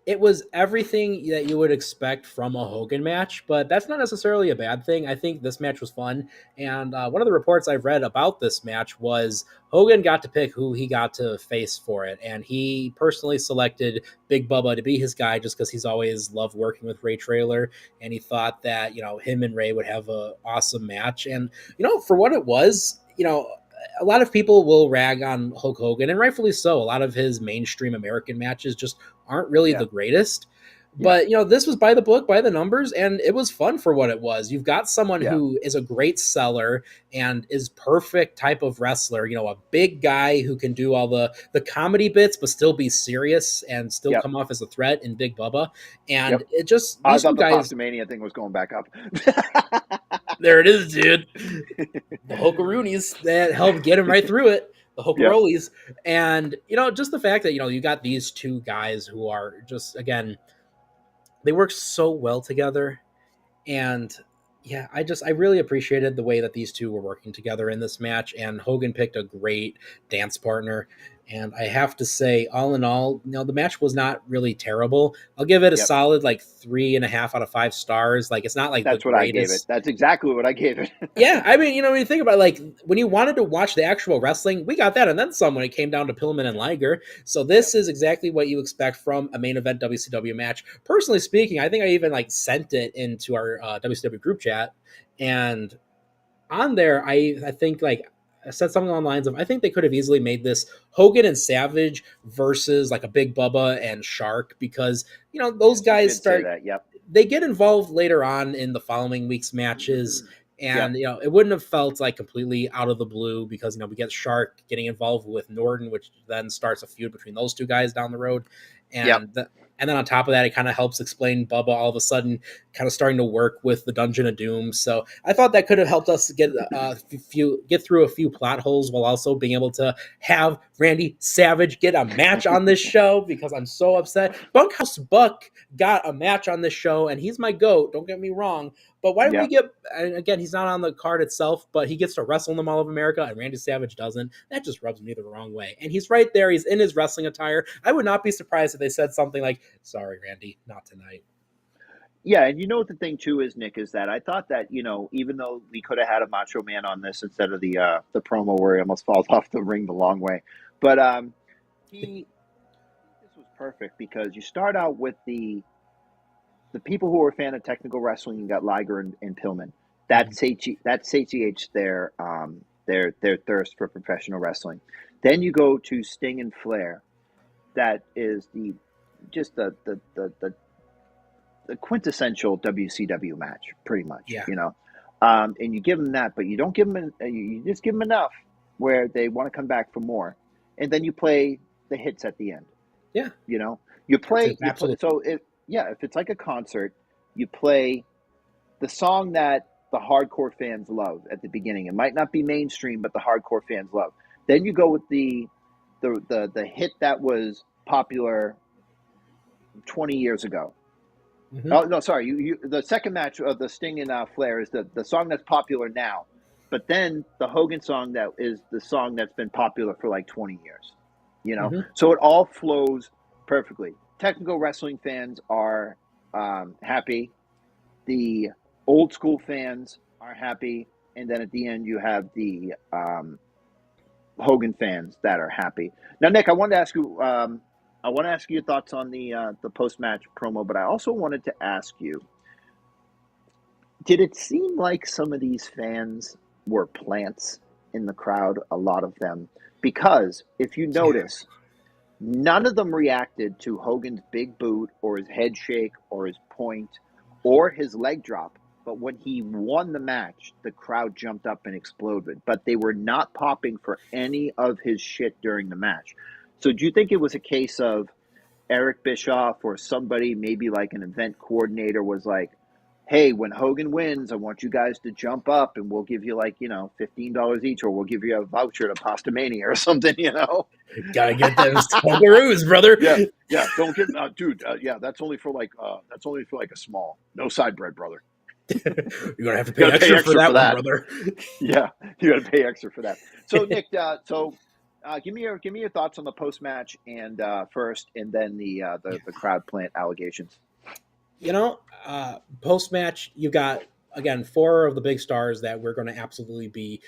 it was everything that you would expect from a Hogan match, but that's not necessarily a bad thing. I think this match was fun. And one of the reports I've read about this match was Hogan got to pick who he got to face for it. And he personally selected Big Bubba to be his guy just because he's always loved working with Ray Traylor. And he thought that, him and Ray would have an awesome match. And, for what it was, a lot of people will rag on Hulk Hogan, and rightfully so. A lot of his mainstream American matches just aren't really the greatest. But, this was by the book, by the numbers, and it was fun for what it was. You've got someone who is a great seller and is perfect type of wrestler, a big guy who can do all the comedy bits, but still be serious and still come off as a threat in Big Bubba. And it just, I these thought two the guys, Postomania thing was going back up. there it is, dude. The Hulkaroonies that helped get him right through it. The Hulkarolies. And, just the fact that, you got these two guys who are just, again, they work so well together. And I really appreciated the way that these two were working together in this match. And Hogan picked a great dance partner. And I have to say, all in all, the match was not really terrible. I'll give it a solid 3.5 out of 5 stars. It's not like that's the what greatest. I gave it. That's exactly what I gave it. Yeah, I mean, when you think about when you wanted to watch the actual wrestling, we got that, and then some when it came down to Pillman and Liger. So this is exactly what you expect from a main event WCW match. Personally speaking, I think I even sent it into our WCW group chat, and on there, I think I said something along the lines of, I think they could have easily made this Hogan and Savage versus a Big Bubba and Shark, because those guys start. They get involved later on in the following week's matches. And, it wouldn't have felt completely out of the blue because, we get Shark getting involved with Norton, which then starts a feud between those two guys down the road. And and then on top of that, it kind of helps explain Bubba all of a sudden kind of starting to work with the Dungeon of Doom. So I thought that could have helped us get through a few plot holes while also being able to have Randy Savage get a match on this show, because I'm so upset. Bunkhouse Buck got a match on this show, and he's my GOAT, don't get me wrong. But why did we get, and again, he's not on the card itself, but he gets to wrestle in the Mall of America, and Randy Savage doesn't. That just rubs me the wrong way. And he's right there. He's in his wrestling attire. I would not be surprised if they said something like, sorry, Randy, not tonight. Yeah, and what the thing, too, is, Nick, is that I thought that, even though we could have had a Macho Man on this instead of the promo where he almost falls off the ring the long way, but this was perfect because you start out with the people who are a fan of technical wrestling. You got Liger and Pillman. That satiates their thirst for professional wrestling. Then you go to Sting and Flair. That is the quintessential WCW match, pretty much. And you give them that, but you don't give them. You just give them enough where they want to come back for more, and then you play the hits at the end. Yeah, You know, it's you play. absolutely. So if it's like a concert, you play the song that the hardcore fans love at the beginning. It might not be mainstream, but the hardcore fans love. Then you go with the hit that was popular 20 years ago. Mhm. Oh no, sorry. You the second match of the Sting and Flair is the song that's popular now, but then the Hogan song that is the song that's been popular for like 20 years. You know, Mhm. so it all flows perfectly. Technical wrestling fans are happy. The old school fans are happy, and then at the end you have the Hogan fans that are happy. Now, Nick, I wanted to ask you. I want to ask you your thoughts on the post match promo, but I also wanted to ask you: did it seem like some of these fans were plants in the crowd? A lot of them, because if you Yeah. notice, none of them reacted to Hogan's big boot or his head shake or his point or his leg drop. But when he won the match, the crowd jumped up and exploded. But they were not popping for any of his shit during the match. So do you think it was a case of Eric Bischoff or somebody, maybe like an event coordinator, was like, hey, when Hogan wins, I want you guys to jump up and we'll give you like, $15 each, or we'll give you a voucher to Pasta Mania or something? Gotta get those Kangaroos, brother. Yeah, yeah. Don't get, dude. Yeah, that's only for like a small. No side bread, brother. You're gonna have to You pay got to pay extra for extra for that one, that. brother. Yeah, you got to pay extra for that. So Nick, give me your thoughts on the post match and first, and then the crowd plant allegations. You know, post match, you got again four of the big stars that we're going to absolutely be,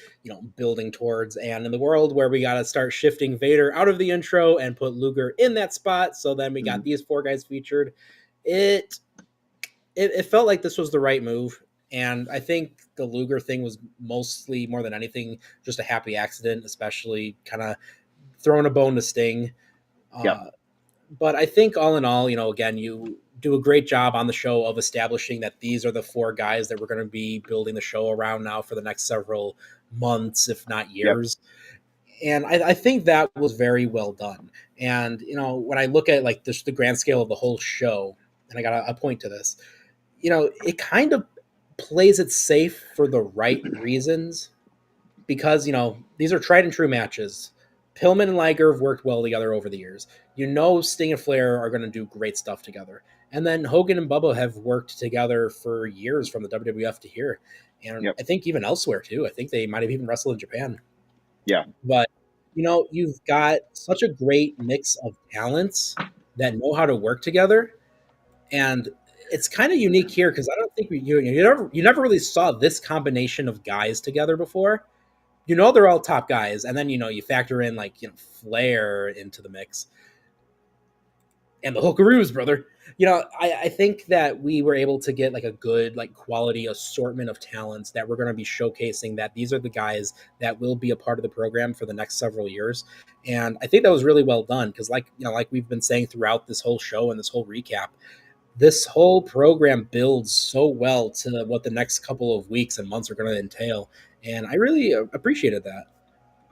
building towards. And in the world where we got to start shifting Vader out of the intro and put Luger in that spot, so then we got Mhm. these four guys featured. It it felt like this was the right move. And I think the Luger thing was mostly, more than anything, just a happy accident, especially kind of throwing a bone to Sting. Yeah, Uh, but I think all in all, again, you do a great job on the show of establishing that these are the four guys that we're going to be building the show around now for the next several months, if not yep, years. And I think that was very well done. And when I look at like the grand scale of the whole show, and I got a point to this, it kind of plays it safe for the right reasons because these are tried and true matches. Pillman and Liger have worked well together over the years. Sting and Flair are going to do great stuff together, and then Hogan and Bubba have worked together for years from the WWF to here, and yep, I think even elsewhere too. I think they might have even wrestled in Japan. yeah, But you've got such a great mix of talents that know how to work together, and it's kind of unique here because I don't think you never really saw this combination of guys together before. They're all top guys, and then you factor in like Flair into the mix and the Hookaroos, brother. I think that we were able to get like a good like quality assortment of talents that we're going to be showcasing. That these are the guys that will be a part of the program for the next several years, and I think that was really well done because like we've been saying throughout this whole show and this whole recap, this whole program builds so well to what the next couple of weeks and months are going to entail, and I really appreciated that.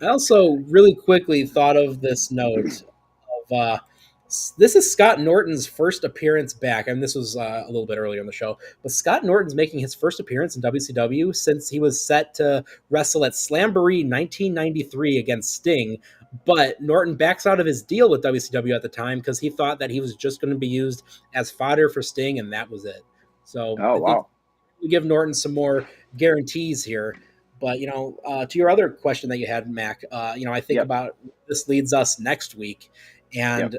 I also really quickly thought of this note of this is Scott Norton's first appearance back. I mean, this was a little bit earlier in the show, but Scott Norton's making his first appearance in WCW since he was set to wrestle at Slamboree 1993 against Sting. But Norton backs out of his deal with WCW at the time because he thought that he was just going to be used as fodder for Sting, and that was it. So oh I think wow, we give Norton some more guarantees here. But to your other question that you had, Mac, I think yep, about this leads us next week, yep, and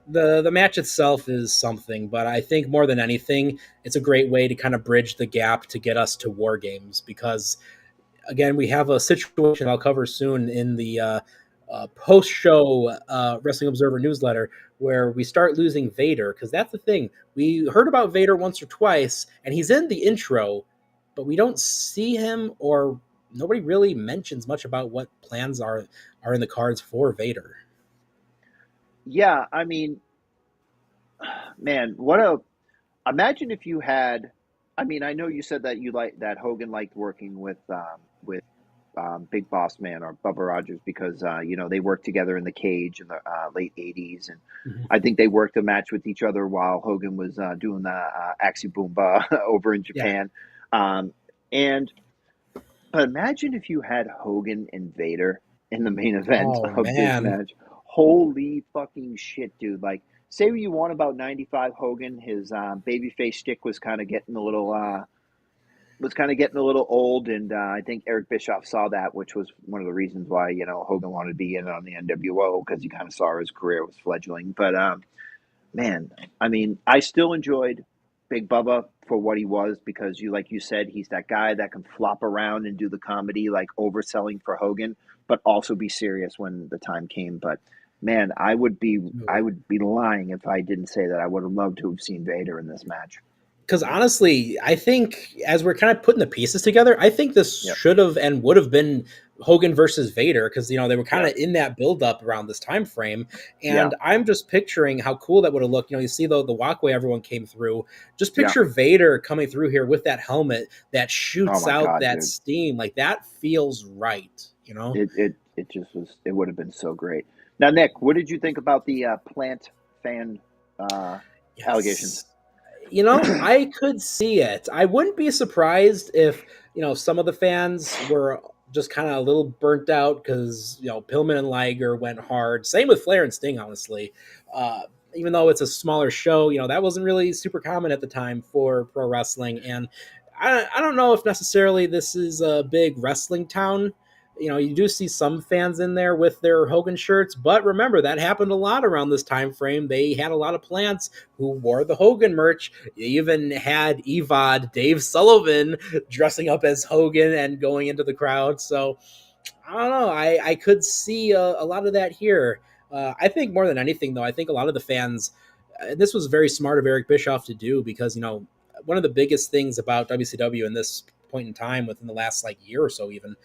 the match itself is something, but I think more than anything, it's a great way to kind of bridge the gap to get us to War Games because again, we have a situation I'll cover soon in the post show Wrestling Observer newsletter where we start losing Vader because that's the thing. We heard about Vader once or twice, and he's in the intro, but we don't see him or nobody really mentions much about what plans are in the cards for Vader. yeah. I mean, man, imagine if you had. I mean, I know you said that you like that Hogan liked working with Big Boss Man or Bubba Rogers because they worked together in the cage in the late '80s, and Mhm. I think they worked a match with each other while Hogan was doing the Axie Boomba over in Yeah. Japan. Um, and but imagine if you had Hogan and Vader in the main event Oh of this man. match. Holy fucking shit, dude! Like, say what you want about '95 Hogan, his babyface stick was kind of getting a little old, and I think Eric Bischoff saw that, which was one of the reasons why Hogan wanted to be in on the NWO because he kind of saw his career was fledgling. But man, I mean, I still enjoyed Big Bubba for what he was because like you said, he's that guy that can flop around and do the comedy, like overselling for Hogan, but also be serious when the time came. But man, I would be lying if I didn't say that I would have loved to have seen Vader in this match. Because honestly, I think as we're kind of putting the pieces together, I think this Yep. should have and would have been Hogan versus Vader because they were kind Yeah. of in that build up around this time frame, Yeah. and I'm just picturing how cool that would have looked. You see the walkway everyone came through. Just Yeah. picture Vader coming through here with that helmet that Oh shoots my out God, that dude. steam. Like that feels right. It just was. It would have been so great. Now, Nick, what did you think about the plant fan allegations? Yes. I could see it. I wouldn't be surprised if, some of the fans were just kind of a little burnt out because, Pillman and Liger went hard. Same with Flair and Sting, honestly. Uh, Even though it's a smaller show, that wasn't really super common at the time for pro wrestling. And I don't know if necessarily this is a big wrestling town. You do see some fans in there with their Hogan shirts, but remember that happened a lot around this time frame. They had a lot of plants who wore the Hogan merch. You even had EVOD Dave Sullivan dressing up as Hogan and going into the crowd. So I don't know. I could see a lot of that here. I think more than anything, though, I think a lot of the fans. This was very smart of Eric Bischoff to do because one of the biggest things about WCW in this point in time, within the last year or so, even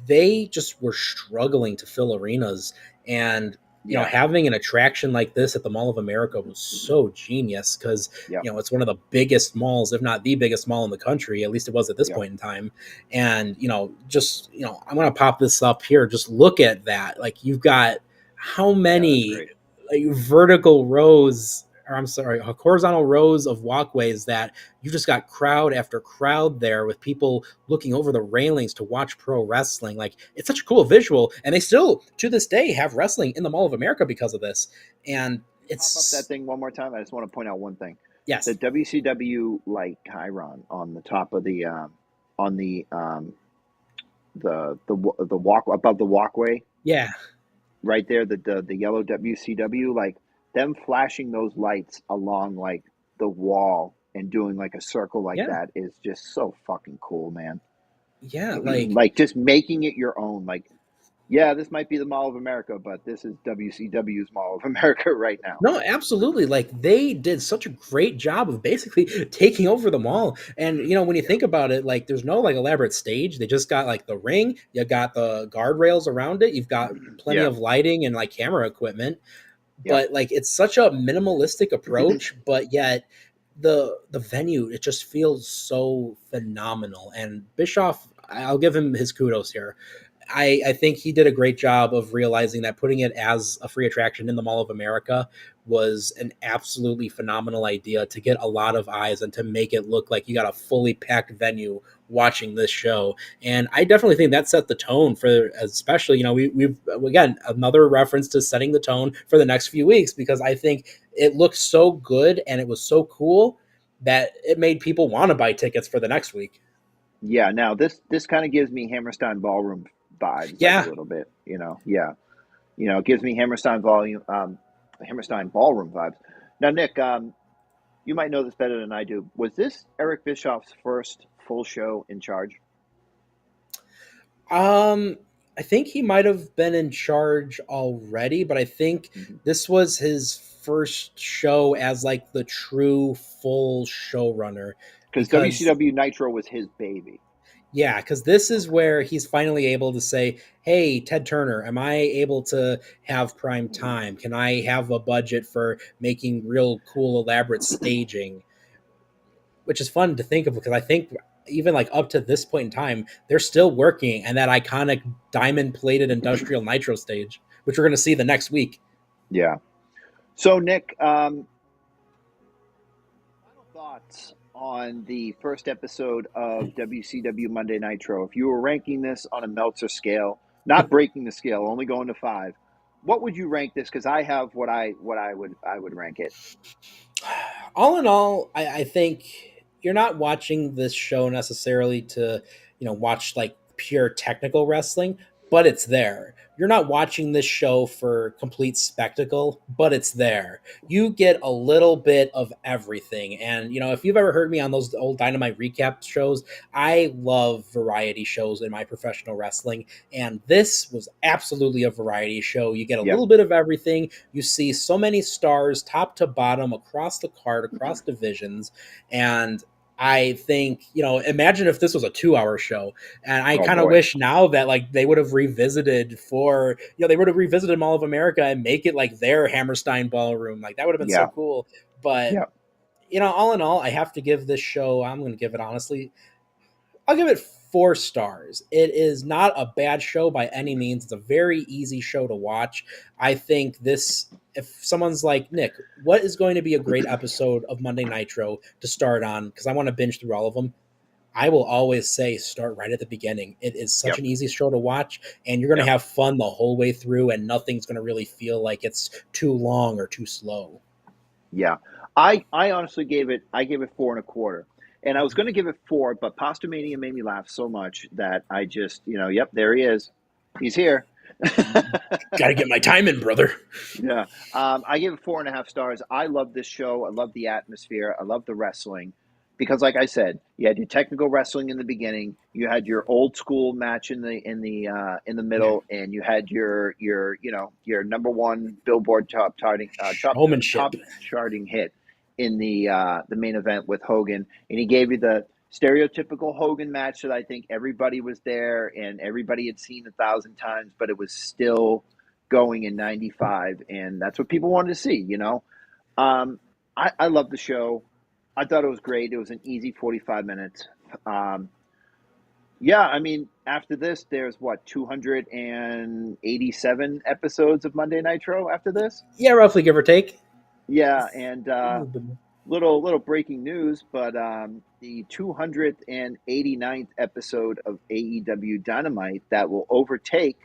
they just were struggling to fill arenas, and Yeah. having an attraction like this at the Mall of America was so genius because Yep. it's one of the biggest malls, if not the biggest mall in the country. At least it was at this Yep. point in time. And I'm gonna pop this up here. Just look at that. Like, you've got how Yeah, that's many great. vertical rows, or I'm sorry, horizontal rows of walkways that you just got crowd after crowd there with people looking over the railings to watch pro wrestling. Like, it's such a cool visual, and they still to this day have wrestling in the Mall of America because of this. And Pop up that it's thing one more time. I just want to point out one thing. The yes, WCW Chiron on the top of the on the walk above the walkway yeah, right there, the yellow WCW, like them flashing those lights along like the wall and doing like a circle like yeah, that is just so fucking cool, man. yeah. Like just making it your own. Like, yeah, this might be the Mall of America, but this is WCW's Mall of America right now. No, absolutely. Like, they did such a great job of basically taking over the mall. And when you Yeah. think about it, like, there's no elaborate stage. They just got the ring, you got the guardrails around it, you've got plenty Yeah. of lighting and camera equipment. Yep. But it's such a minimalistic approach, but yet the venue, it just feels so phenomenal. And Bischoff, I'll give him his kudos here. I think he did a great job of realizing that putting it as a free attraction in the Mall of America was an absolutely phenomenal idea to get a lot of eyes and to make it look like you got a fully packed venue watching this show. And I definitely think that set the tone for, especially, we've again, another reference to setting the tone for the next few weeks, because I think it looked so good and it was so cool that it made people want to buy tickets for the next week. Yeah. Now this kind of gives me Hammerstein Ballroom vibes, like a Yeah. little bit. Yeah. It gives me Hammerstein Ballroom vibes. Now, Nick, you might know this better than I do. Was this Eric Bischoff's first full show in charge? Um, I think he might have been in charge already, but I think this was his first show as the true full showrunner, Because because WCW Nitro was his baby. yeah, because this is where he's finally able to say, "Hey, Ted Turner, am I able to have prime time? Can I have a budget for making real cool, elaborate staging?" Which is fun to think of, because I think even like up to this point in time, they're still working and that iconic diamond plated industrial nitro stage, which we're going to see the next week. Yeah. So, Nick, final thoughts on the first episode of WCW Monday Nitro. If you were ranking this on a Meltzer scale, not breaking the scale, only going to 5, what would you rank this? Because I have what I would rank it. All in all, I think you're not watching this show necessarily to, watch like pure technical wrestling, but it's there. You're not watching this show for complete spectacle, but it's there. You get a little bit of everything. And, if you've ever heard me on those old Dynamite recap shows, I love variety shows in my professional wrestling. And this was absolutely a variety show. You get a Yep. little bit of everything. You see so many stars top to bottom across the card, across divisions. And I think, imagine if this was a 2-hour show. And I Oh, kind of boy. wish now that like they would have revisited they would have revisited Mall of America and make it like their Hammerstein ballroom. Like that would have been Yeah. so cool. But, Yeah. all in all, I have to give this show, I'm going to give it honestly, I'll give it 4 stars. It is not a bad show by any means. It's a very easy show to watch. I think if someone's like, Nick, what is going to be a great episode of Monday Nitro to start on? Because I want to binge through all of them. I will always say start right at the beginning. It is such Yep. an easy show to watch, and you're going to Yep. have fun the whole way through, and nothing's going to really feel like it's too long or too slow. Yeah. I honestly gave it 4.25. And I was going to give it 4, but Pasta Mania made me laugh so much that I just, yep, there he is. He's here. Got to get my time in, brother. Yeah. I give it 4.5 stars. I love this show. I love the atmosphere. I love the wrestling. Because like I said, you had your technical wrestling in the beginning, you had your old school match in the middle, and you had your number one Billboard top Showmanship. charting hit in the main event with Hogan, and he gave you the stereotypical Hogan match that I think everybody was there and everybody had seen 1,000 times, but it was still going in '95, and that's what people wanted to see. I love the show. I thought it was great. It was an easy 45 minutes. Yeah, I mean, after this, there's 287 episodes of Monday Nitro after this? Yeah, roughly, give or take. Yeah, and little breaking news, but the 289th episode of AEW Dynamite that will overtake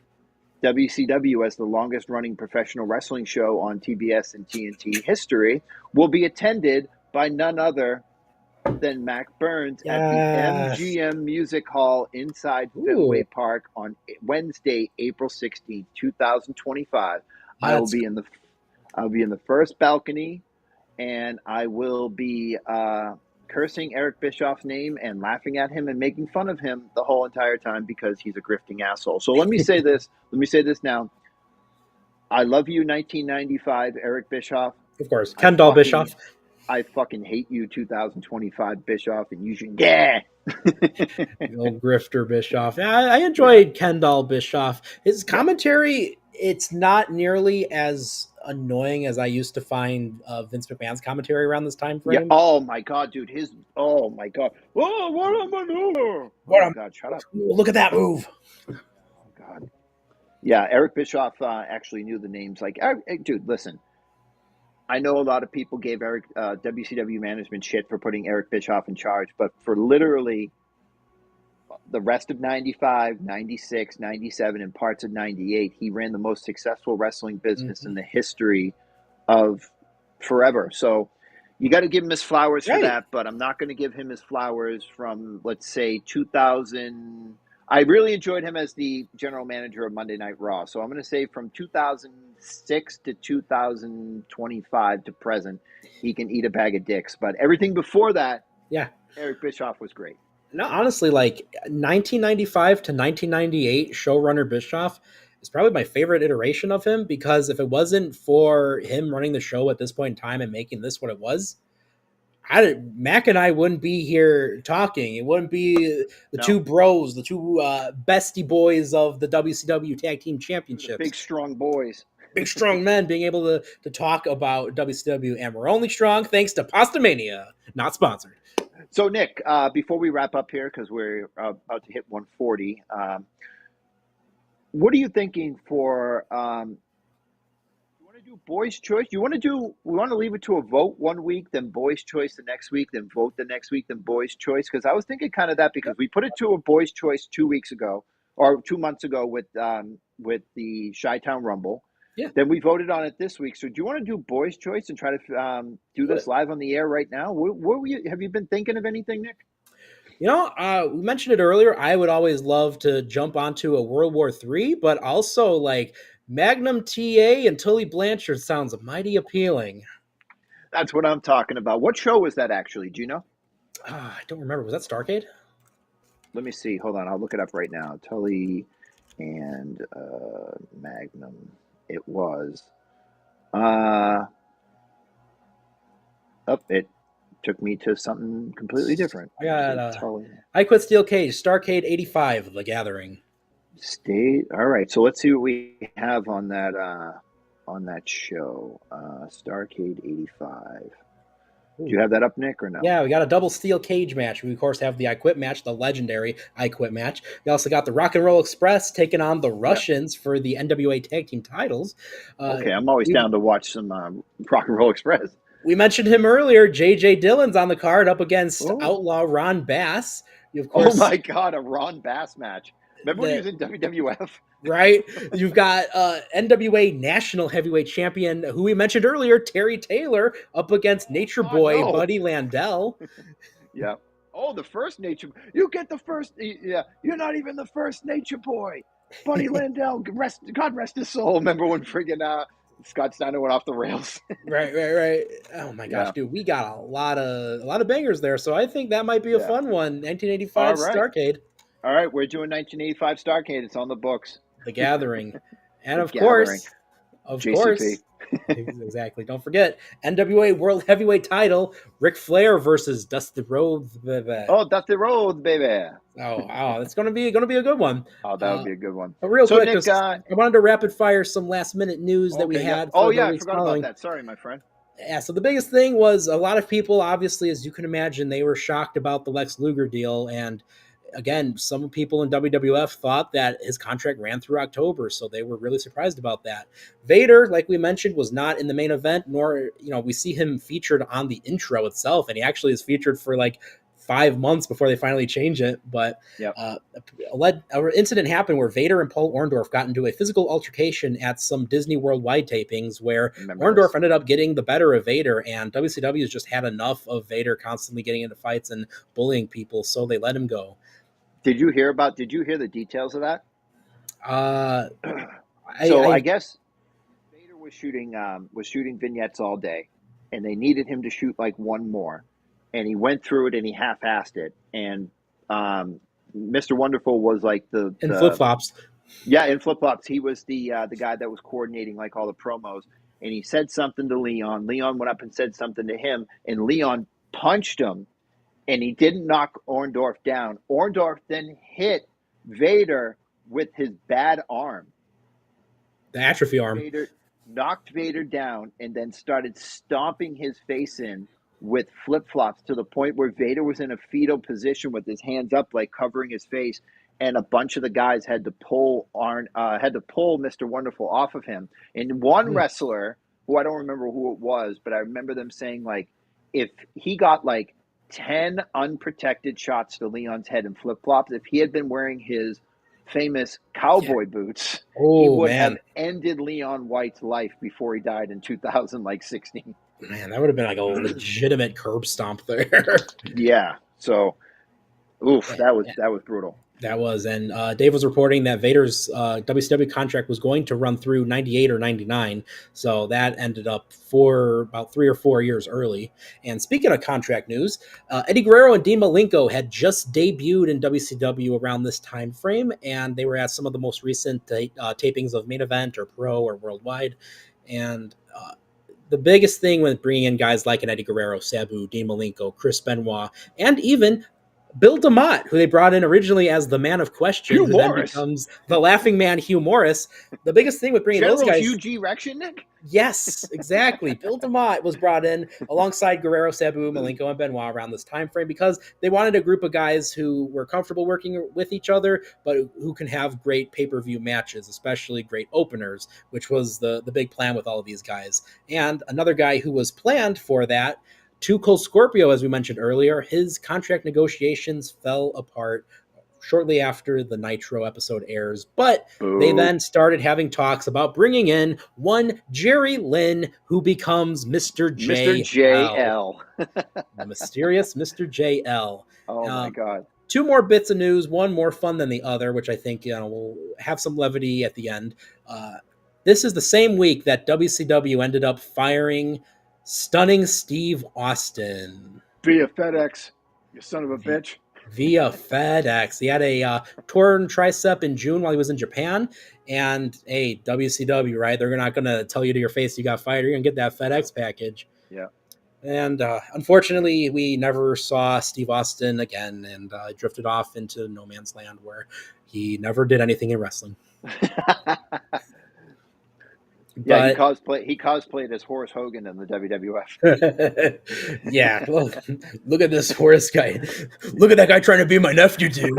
WCW as the longest running professional wrestling show on TBS and TNT history will be attended by none other than Mac Burns at the MGM Music Hall inside Fenway Park on Wednesday, April 16th, 2025. I'll be in the first balcony, and I will be cursing Eric Bischoff's name and laughing at him and making fun of him the whole entire time because he's a grifting asshole. So let me say this. Let me say this now. I love you, 1995, Eric Bischoff. Of course. Ken Doll Bischoff. I fucking hate you, 2025 Bischoff, and you should, yeah. Old grifter Bischoff. I enjoyed Ken Doll Bischoff. His commentary, it's not nearly as annoying as I used to find Vince McMahon's commentary around this time frame. Yeah. Oh my god, dude. Oh my god. Oh, what a maneuver. Oh god, shut up. Look at that move. Oh god. Yeah, Eric Bischoff actually knew the names. Like, dude, listen. I know a lot of people gave WCW management shit for putting Eric Bischoff in charge, but for literally the rest of 95, 96, 97, and parts of 98, he ran the most successful wrestling business in the history of forever. So you got to give him his flowers for that, but I'm not going to give him his flowers from, let's say, 2000. I really enjoyed him as the general manager of Monday Night Raw. So I'm going to say from 2006 to 2025 to present, he can eat a bag of dicks. But everything before that, Eric Bischoff was great. No, honestly, like 1995 to 1998, showrunner Bischoff is probably my favorite iteration of him, because if it wasn't for him running the show at this point in time and making this what it was, Mac and I wouldn't be here talking. It wouldn't be the two bros, the two bestie boys of the WCW Tag Team Championships. Big, strong boys. Big, strong men being able to talk about WCW. And we're only strong thanks to Pasta Mania. Not sponsored. So, Nick, before we wrap up here, because we're about to hit 140, what are you thinking for? You want to do boys' choice? You want to do? We want to leave it to a vote one week, then boys' choice the next week, then vote the next week, then boys' choice. Because I was thinking kind of that because we put it to a boys' choice 2 weeks ago or 2 months ago with the Chi-Town Rumble. Yeah. Then we voted on it this week. So do you want to do boys' choice and try to do this live on the air right now? What were you? Have you been thinking of anything, Nick? You know, we mentioned it earlier. I would always love to jump onto a World War III, but also like Magnum TA and Tully Blanchard sounds mighty appealing. That's what I'm talking about. What show was that actually? Do you know? I don't remember. Was that Starcade? Let me see. Hold on. I'll look it up right now. Tully and Magnum. It was. It took me to something completely different. I got Tully I Quit Steel Cage, Starcade 85, The Gathering. State. All right. So let's see what we have on that show. Starcade 85. Do you have that up, Nick, or no? Yeah, we got a double steel cage match. We, of course, have the I Quit match, the legendary I Quit match. We also got the Rock and Roll Express taking on the Russians for the NWA Tag Team titles. Okay, I'm always down to watch some Rock and Roll Express. We mentioned him earlier. J.J. Dillon's on the card up against Outlaw Ron Bass. You, of course, oh, my God, a Ron Bass match. Remember when he was in WWF? Right? You've got NWA National Heavyweight Champion, who we mentioned earlier, Terry Taylor, up against Nature Boy, Buddy Landell. Yeah. Oh, the first Nature. You get the first. Yeah. You're not even the first Nature Boy. Buddy Landell, God rest his soul. Remember when friggin' Scott Steiner went off the rails? Right. Oh my gosh, dude, we got a lot of bangers there. So I think that might be a fun one. 1985 Starcade. All right, we're doing 1985 Starcade. It's on the books. The Gathering, and of course, exactly. Don't forget NWA World Heavyweight Title: Ric Flair versus Dusty Rhodes. Oh, Dusty Rhodes, baby. Oh, it's gonna be a good one. Oh, that would be a good one. But real quick, Nick, I wanted to rapid fire some last minute news that we had. I forgot about that. Sorry, my friend. Yeah, so the biggest thing was a lot of people, obviously, as you can imagine, they were shocked about the Lex Luger deal. And again, some people in WWF thought that his contract ran through October, so they were really surprised about that. Vader, like we mentioned, was not in the main event, nor, we see him featured on the intro itself, and he actually is featured for like 5 months before they finally change it. But an incident happened where Vader and Paul Orndorff got into a physical altercation at some Disney Worldwide tapings where Orndorff ended up getting the better of Vader, and WCW has just had enough of Vader constantly getting into fights and bullying people, so they let him go. Did you hear the details of that? I guess Vader was shooting vignettes all day, and they needed him to shoot like one more, and he went through it and he half-assed it, and Mr. Wonderful was like the flip-flops. Yeah, in flip-flops. He was the guy that was coordinating like all the promos, and he said something to Leon. Leon went up and said something to him, and Leon punched him. And he didn't knock Orndorff down. Orndorff then hit Vader with his bad arm. The atrophy arm. Vader knocked Vader down and then started stomping his face in with flip-flops to the point where Vader was in a fetal position with his hands up, like covering his face. And a bunch of the guys had to pull Mr. Wonderful off of him. And one wrestler, who I don't remember who it was, but I remember them saying, like, if he got like 10 unprotected shots to Leon's head in flip-flops, if he had been wearing his famous cowboy boots, he would have ended Leon White's life before he died in 2016. Man, that would have been like a legitimate curb stomp there. Yeah. So, that was brutal. That was, and Dave was reporting that Vader's WCW contract was going to run through 98 or 99, so that ended up for about 3 or 4 years early. And speaking of contract news, Eddie Guerrero and Dean Malenko had just debuted in WCW around this time frame, and they were at some of the most recent tapings of Main Event or Pro or Worldwide. And the biggest thing with bringing in guys like an Eddie Guerrero, Sabu, Dean Malenko, Chris Benoit, and even Bill DeMott, who they brought in originally as the Man of Question, Hugh who then Morris. becomes the Laughing Man, Hugh Morris. The biggest thing with bringing General those guys, Hugh G. Rection, Nick? yes, exactly. Bill DeMott was brought in alongside Guerrero, Sabu, Malenko, and Benoit around this time frame because they wanted a group of guys who were comfortable working with each other, but who can have great pay-per-view matches, especially great openers, which was the big plan with all of these guys. And another guy who was planned for that, Too Cold Scorpio, as we mentioned earlier, his contract negotiations fell apart shortly after the Nitro episode airs, but they Boo. then started having talks about bringing in one Jerry Lynn, who becomes Mr. Mr. JL, JL. the mysterious Mr. JL. Oh, my Um, God. two more bits of news, one more fun than the other, which I think will have some levity at the end. This is the same week that WCW ended up firing Stunning Steve Austin Via FedEx, you son of a bitch. via FedEx. He had a torn tricep in June while he was in Japan. And hey, WCW, right? They're not going to tell you to your face you got fired. You're going to get that FedEx package. Yeah. And unfortunately, we never saw Steve Austin again and drifted off into no man's land where he never did anything in wrestling. Yeah, But he cosplayed as Horace Hogan in the WWF. yeah, look at this Horace guy. Look at that guy trying to be my nephew, dude.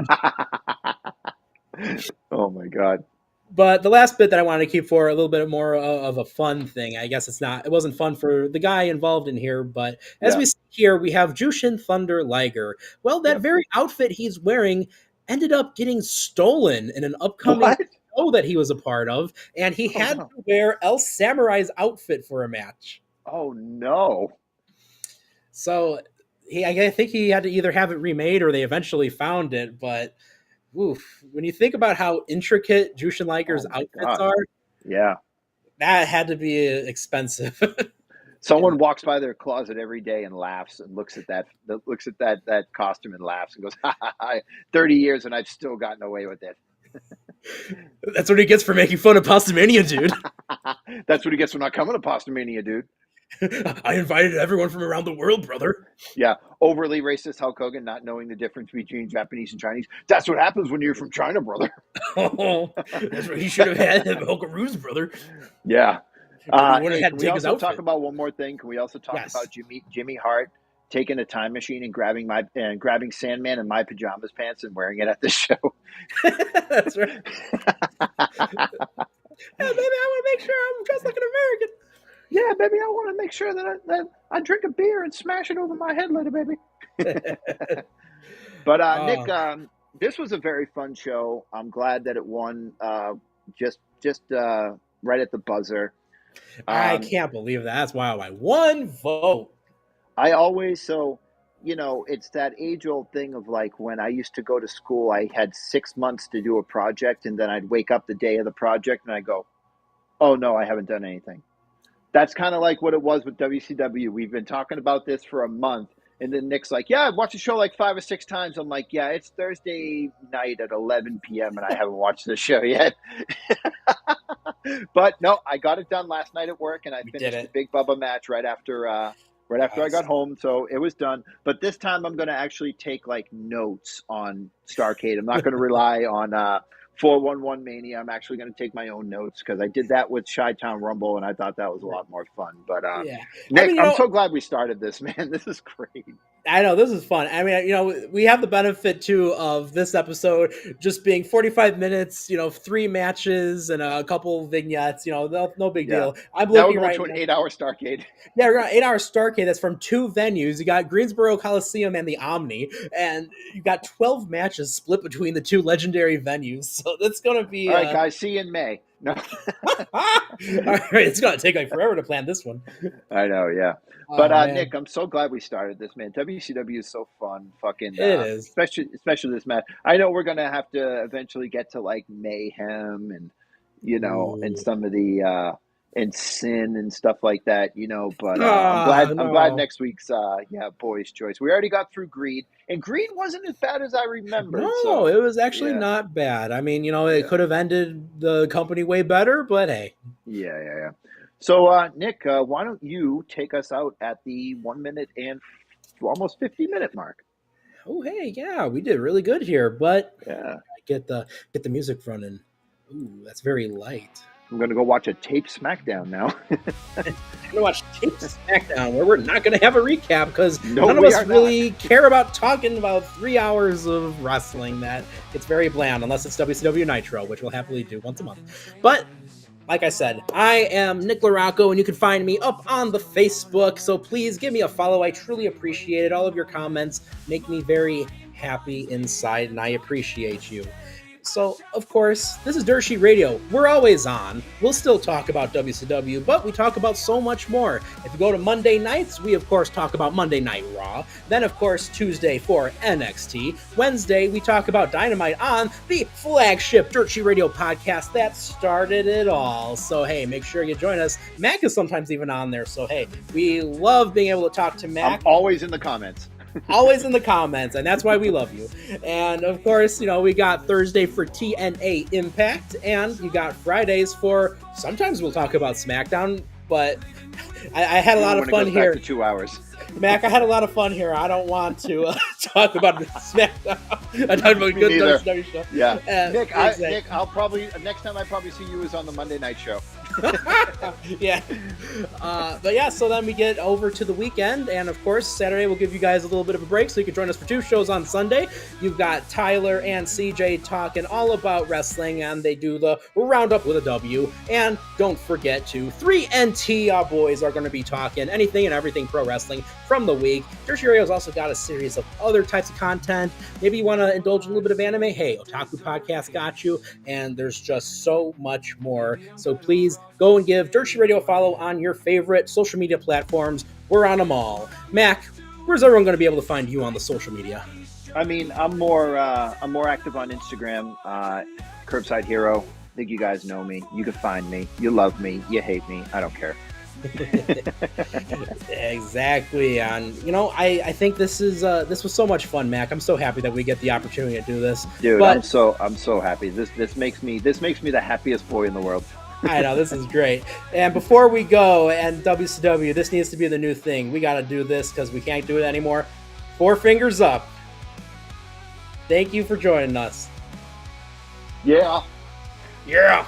Oh, my God. But the last bit that I wanted to keep for a little bit more of a fun thing, I guess it wasn't fun for the guy involved in here, but as Yeah. we see here, we have Jushin Thunder Liger. Well, that Yep. very outfit he's wearing ended up getting stolen in an upcoming What? show that he was a part of, and he Oh, had no. to wear El Samurai's outfit for a match. Oh, no. So I think he had to either have it remade or they eventually found it, but oof, when you think about how intricate Jushin Liger's Oh, my outfits God. are, Yeah. that had to be expensive. Someone walks by their closet every day and laughs and looks at that costume and laughs and goes, ha, ha, ha, 30 years and I've still gotten away with it. That's what he gets for making fun of Pastamania, dude. That's what he gets for not coming to Pastamania, dude. I invited everyone from around the world, brother. Yeah. Overly racist Hulk Hogan, not knowing the difference between Japanese and Chinese. That's what happens when you're from China, brother. Oh, that's what he should have had, Hulkaroos, brother. Yeah. He would have Hey, had can to we take his also talk outfit. about one more thing? Can we also talk Yes. about Jimmy Hart taking a time machine and grabbing Sandman in my pajamas pants and wearing it at the show? That's right. Hey, baby, I want to make sure I'm dressed like an American. Yeah, baby, I want to make sure that I drink a beer and smash it over my head later, baby. But Nick, this was a very fun show. I'm glad that it won just right at the buzzer. I can't believe that. That's wow, by one vote. I always it's that age-old thing of like when I used to go to school, I had 6 months to do a project, and then I'd wake up the day of the project and I go, "Oh no, I haven't done anything." That's kind of like what it was with WCW. We've been talking about this for a month. And then Nick's like, yeah, I've watched the show like 5 or 6 times. I'm like, yeah, it's Thursday night at 11 p.m. and I haven't watched the show yet. But no, I got it done last night at work, and I finished the Big Bubba match right after I got home. So it was done. But this time I'm going to actually take like notes on Starrcade. I'm not going to rely on 411 Mania. I'm actually going to take my own notes because I did that with Chi-Town Rumble, and I thought that was a lot more fun. But yeah, Nick, I'm so glad we started this, man. This is great. I know, this is fun. I mean, we have the benefit too of this episode just being 45 minutes, 3 matches and a couple vignettes, no big deal. I'm now looking we're going to an 8-hour Starrcade. Yeah, we're going to 8-hour Starrcade that's from 2 venues. You got Greensboro Coliseum and the Omni, and you got 12 matches split between the 2 legendary venues. So that's going to be all right, guys. See you in May. No. All right, it's going to take like forever to plan this one. I know, yeah. But Nick, I'm so glad we started this, man. WCW is so fun. Fucking it is. Especially this match. I know we're going to have to eventually get to like Mayhem and and some of the and Sin and stuff like that, but I'm glad next week's Boys Choice. We already got through Greed, and Greed wasn't as bad as I remembered. No, so, it was actually not bad. I mean, it could have ended the company way better, but hey. Yeah. So, Nick, why don't you take us out at the 1 minute and almost 50-minute mark? Oh, hey, yeah, we did really good here, but Yeah. get the music running. Ooh, that's very light. I'm going to go watch a tape SmackDown now. I'm gonna watch Tape SmackDown, where we're not gonna have a recap because No, none of we us are really care about talking about 3 hours of wrestling. That it's very bland, unless it's WCW Nitro, which we'll happily do once a month. But like I said, I am Nick LaRocco, and you can find me up on the Facebook. So please give me a follow. I truly appreciate it. All of your comments make me very happy inside, and I appreciate you. So, of course, this is Dirt Sheet Radio. We're always on. We'll still talk about WCW, but we talk about so much more. If you go to Monday nights, we, of course, talk about Monday Night Raw. Then, of course, Tuesday for NXT. Wednesday, we talk about Dynamite on the flagship Dirt Sheet Radio podcast that started it all. So, hey, make sure you join us. Mac is sometimes even on there. So, hey, we love being able to talk to Mac. I'm always in the comments. Always in the comments, and that's why we love you. And of course, we got Thursday for TNA Impact, and you got Fridays for, sometimes we'll talk about SmackDown, but I had a lot of fun here. Back to 2 hours. Mac, I had a lot of fun here. I don't want to talk about SmackDown. I talked about a good WCW show. Yeah. Nick, exactly. Nick, I'll probably, next time I probably see you is on the Monday night show. Yeah. But yeah, so then we get over to the weekend, and of course, Saturday we'll give you guys a little bit of a break so you can join us for 2 shows on Sunday. You've got Tyler and CJ talking all about wrestling, and they do the roundup with a W. And don't forget to 3NT, our boys are going to be talking anything and everything pro wrestling from the week. Dirt Sheet Radio's also got a series of other types of content. Maybe you want to indulge in a little bit of anime? Hey, Otaku Podcast got you, and there's just so much more. So please go and give Dirt Sheet Radio a follow on your favorite social media platforms. We're on them all. Mac, where's everyone going to be able to find you on the social media? I mean, I'm more active on Instagram, Curbside Hero. I think you guys know me. You can find me. You love me. You hate me. I don't care. Exactly. And I think this was so much fun, Mac. I'm so happy that we get the opportunity to do this. Dude, I'm so happy. This makes me the happiest boy in the world. I know, this is great. And before we go, and WCW, this needs to be the new thing. We got to do this because we can't do it anymore. 4 fingers up. Thank you for joining us. Yeah. Yeah.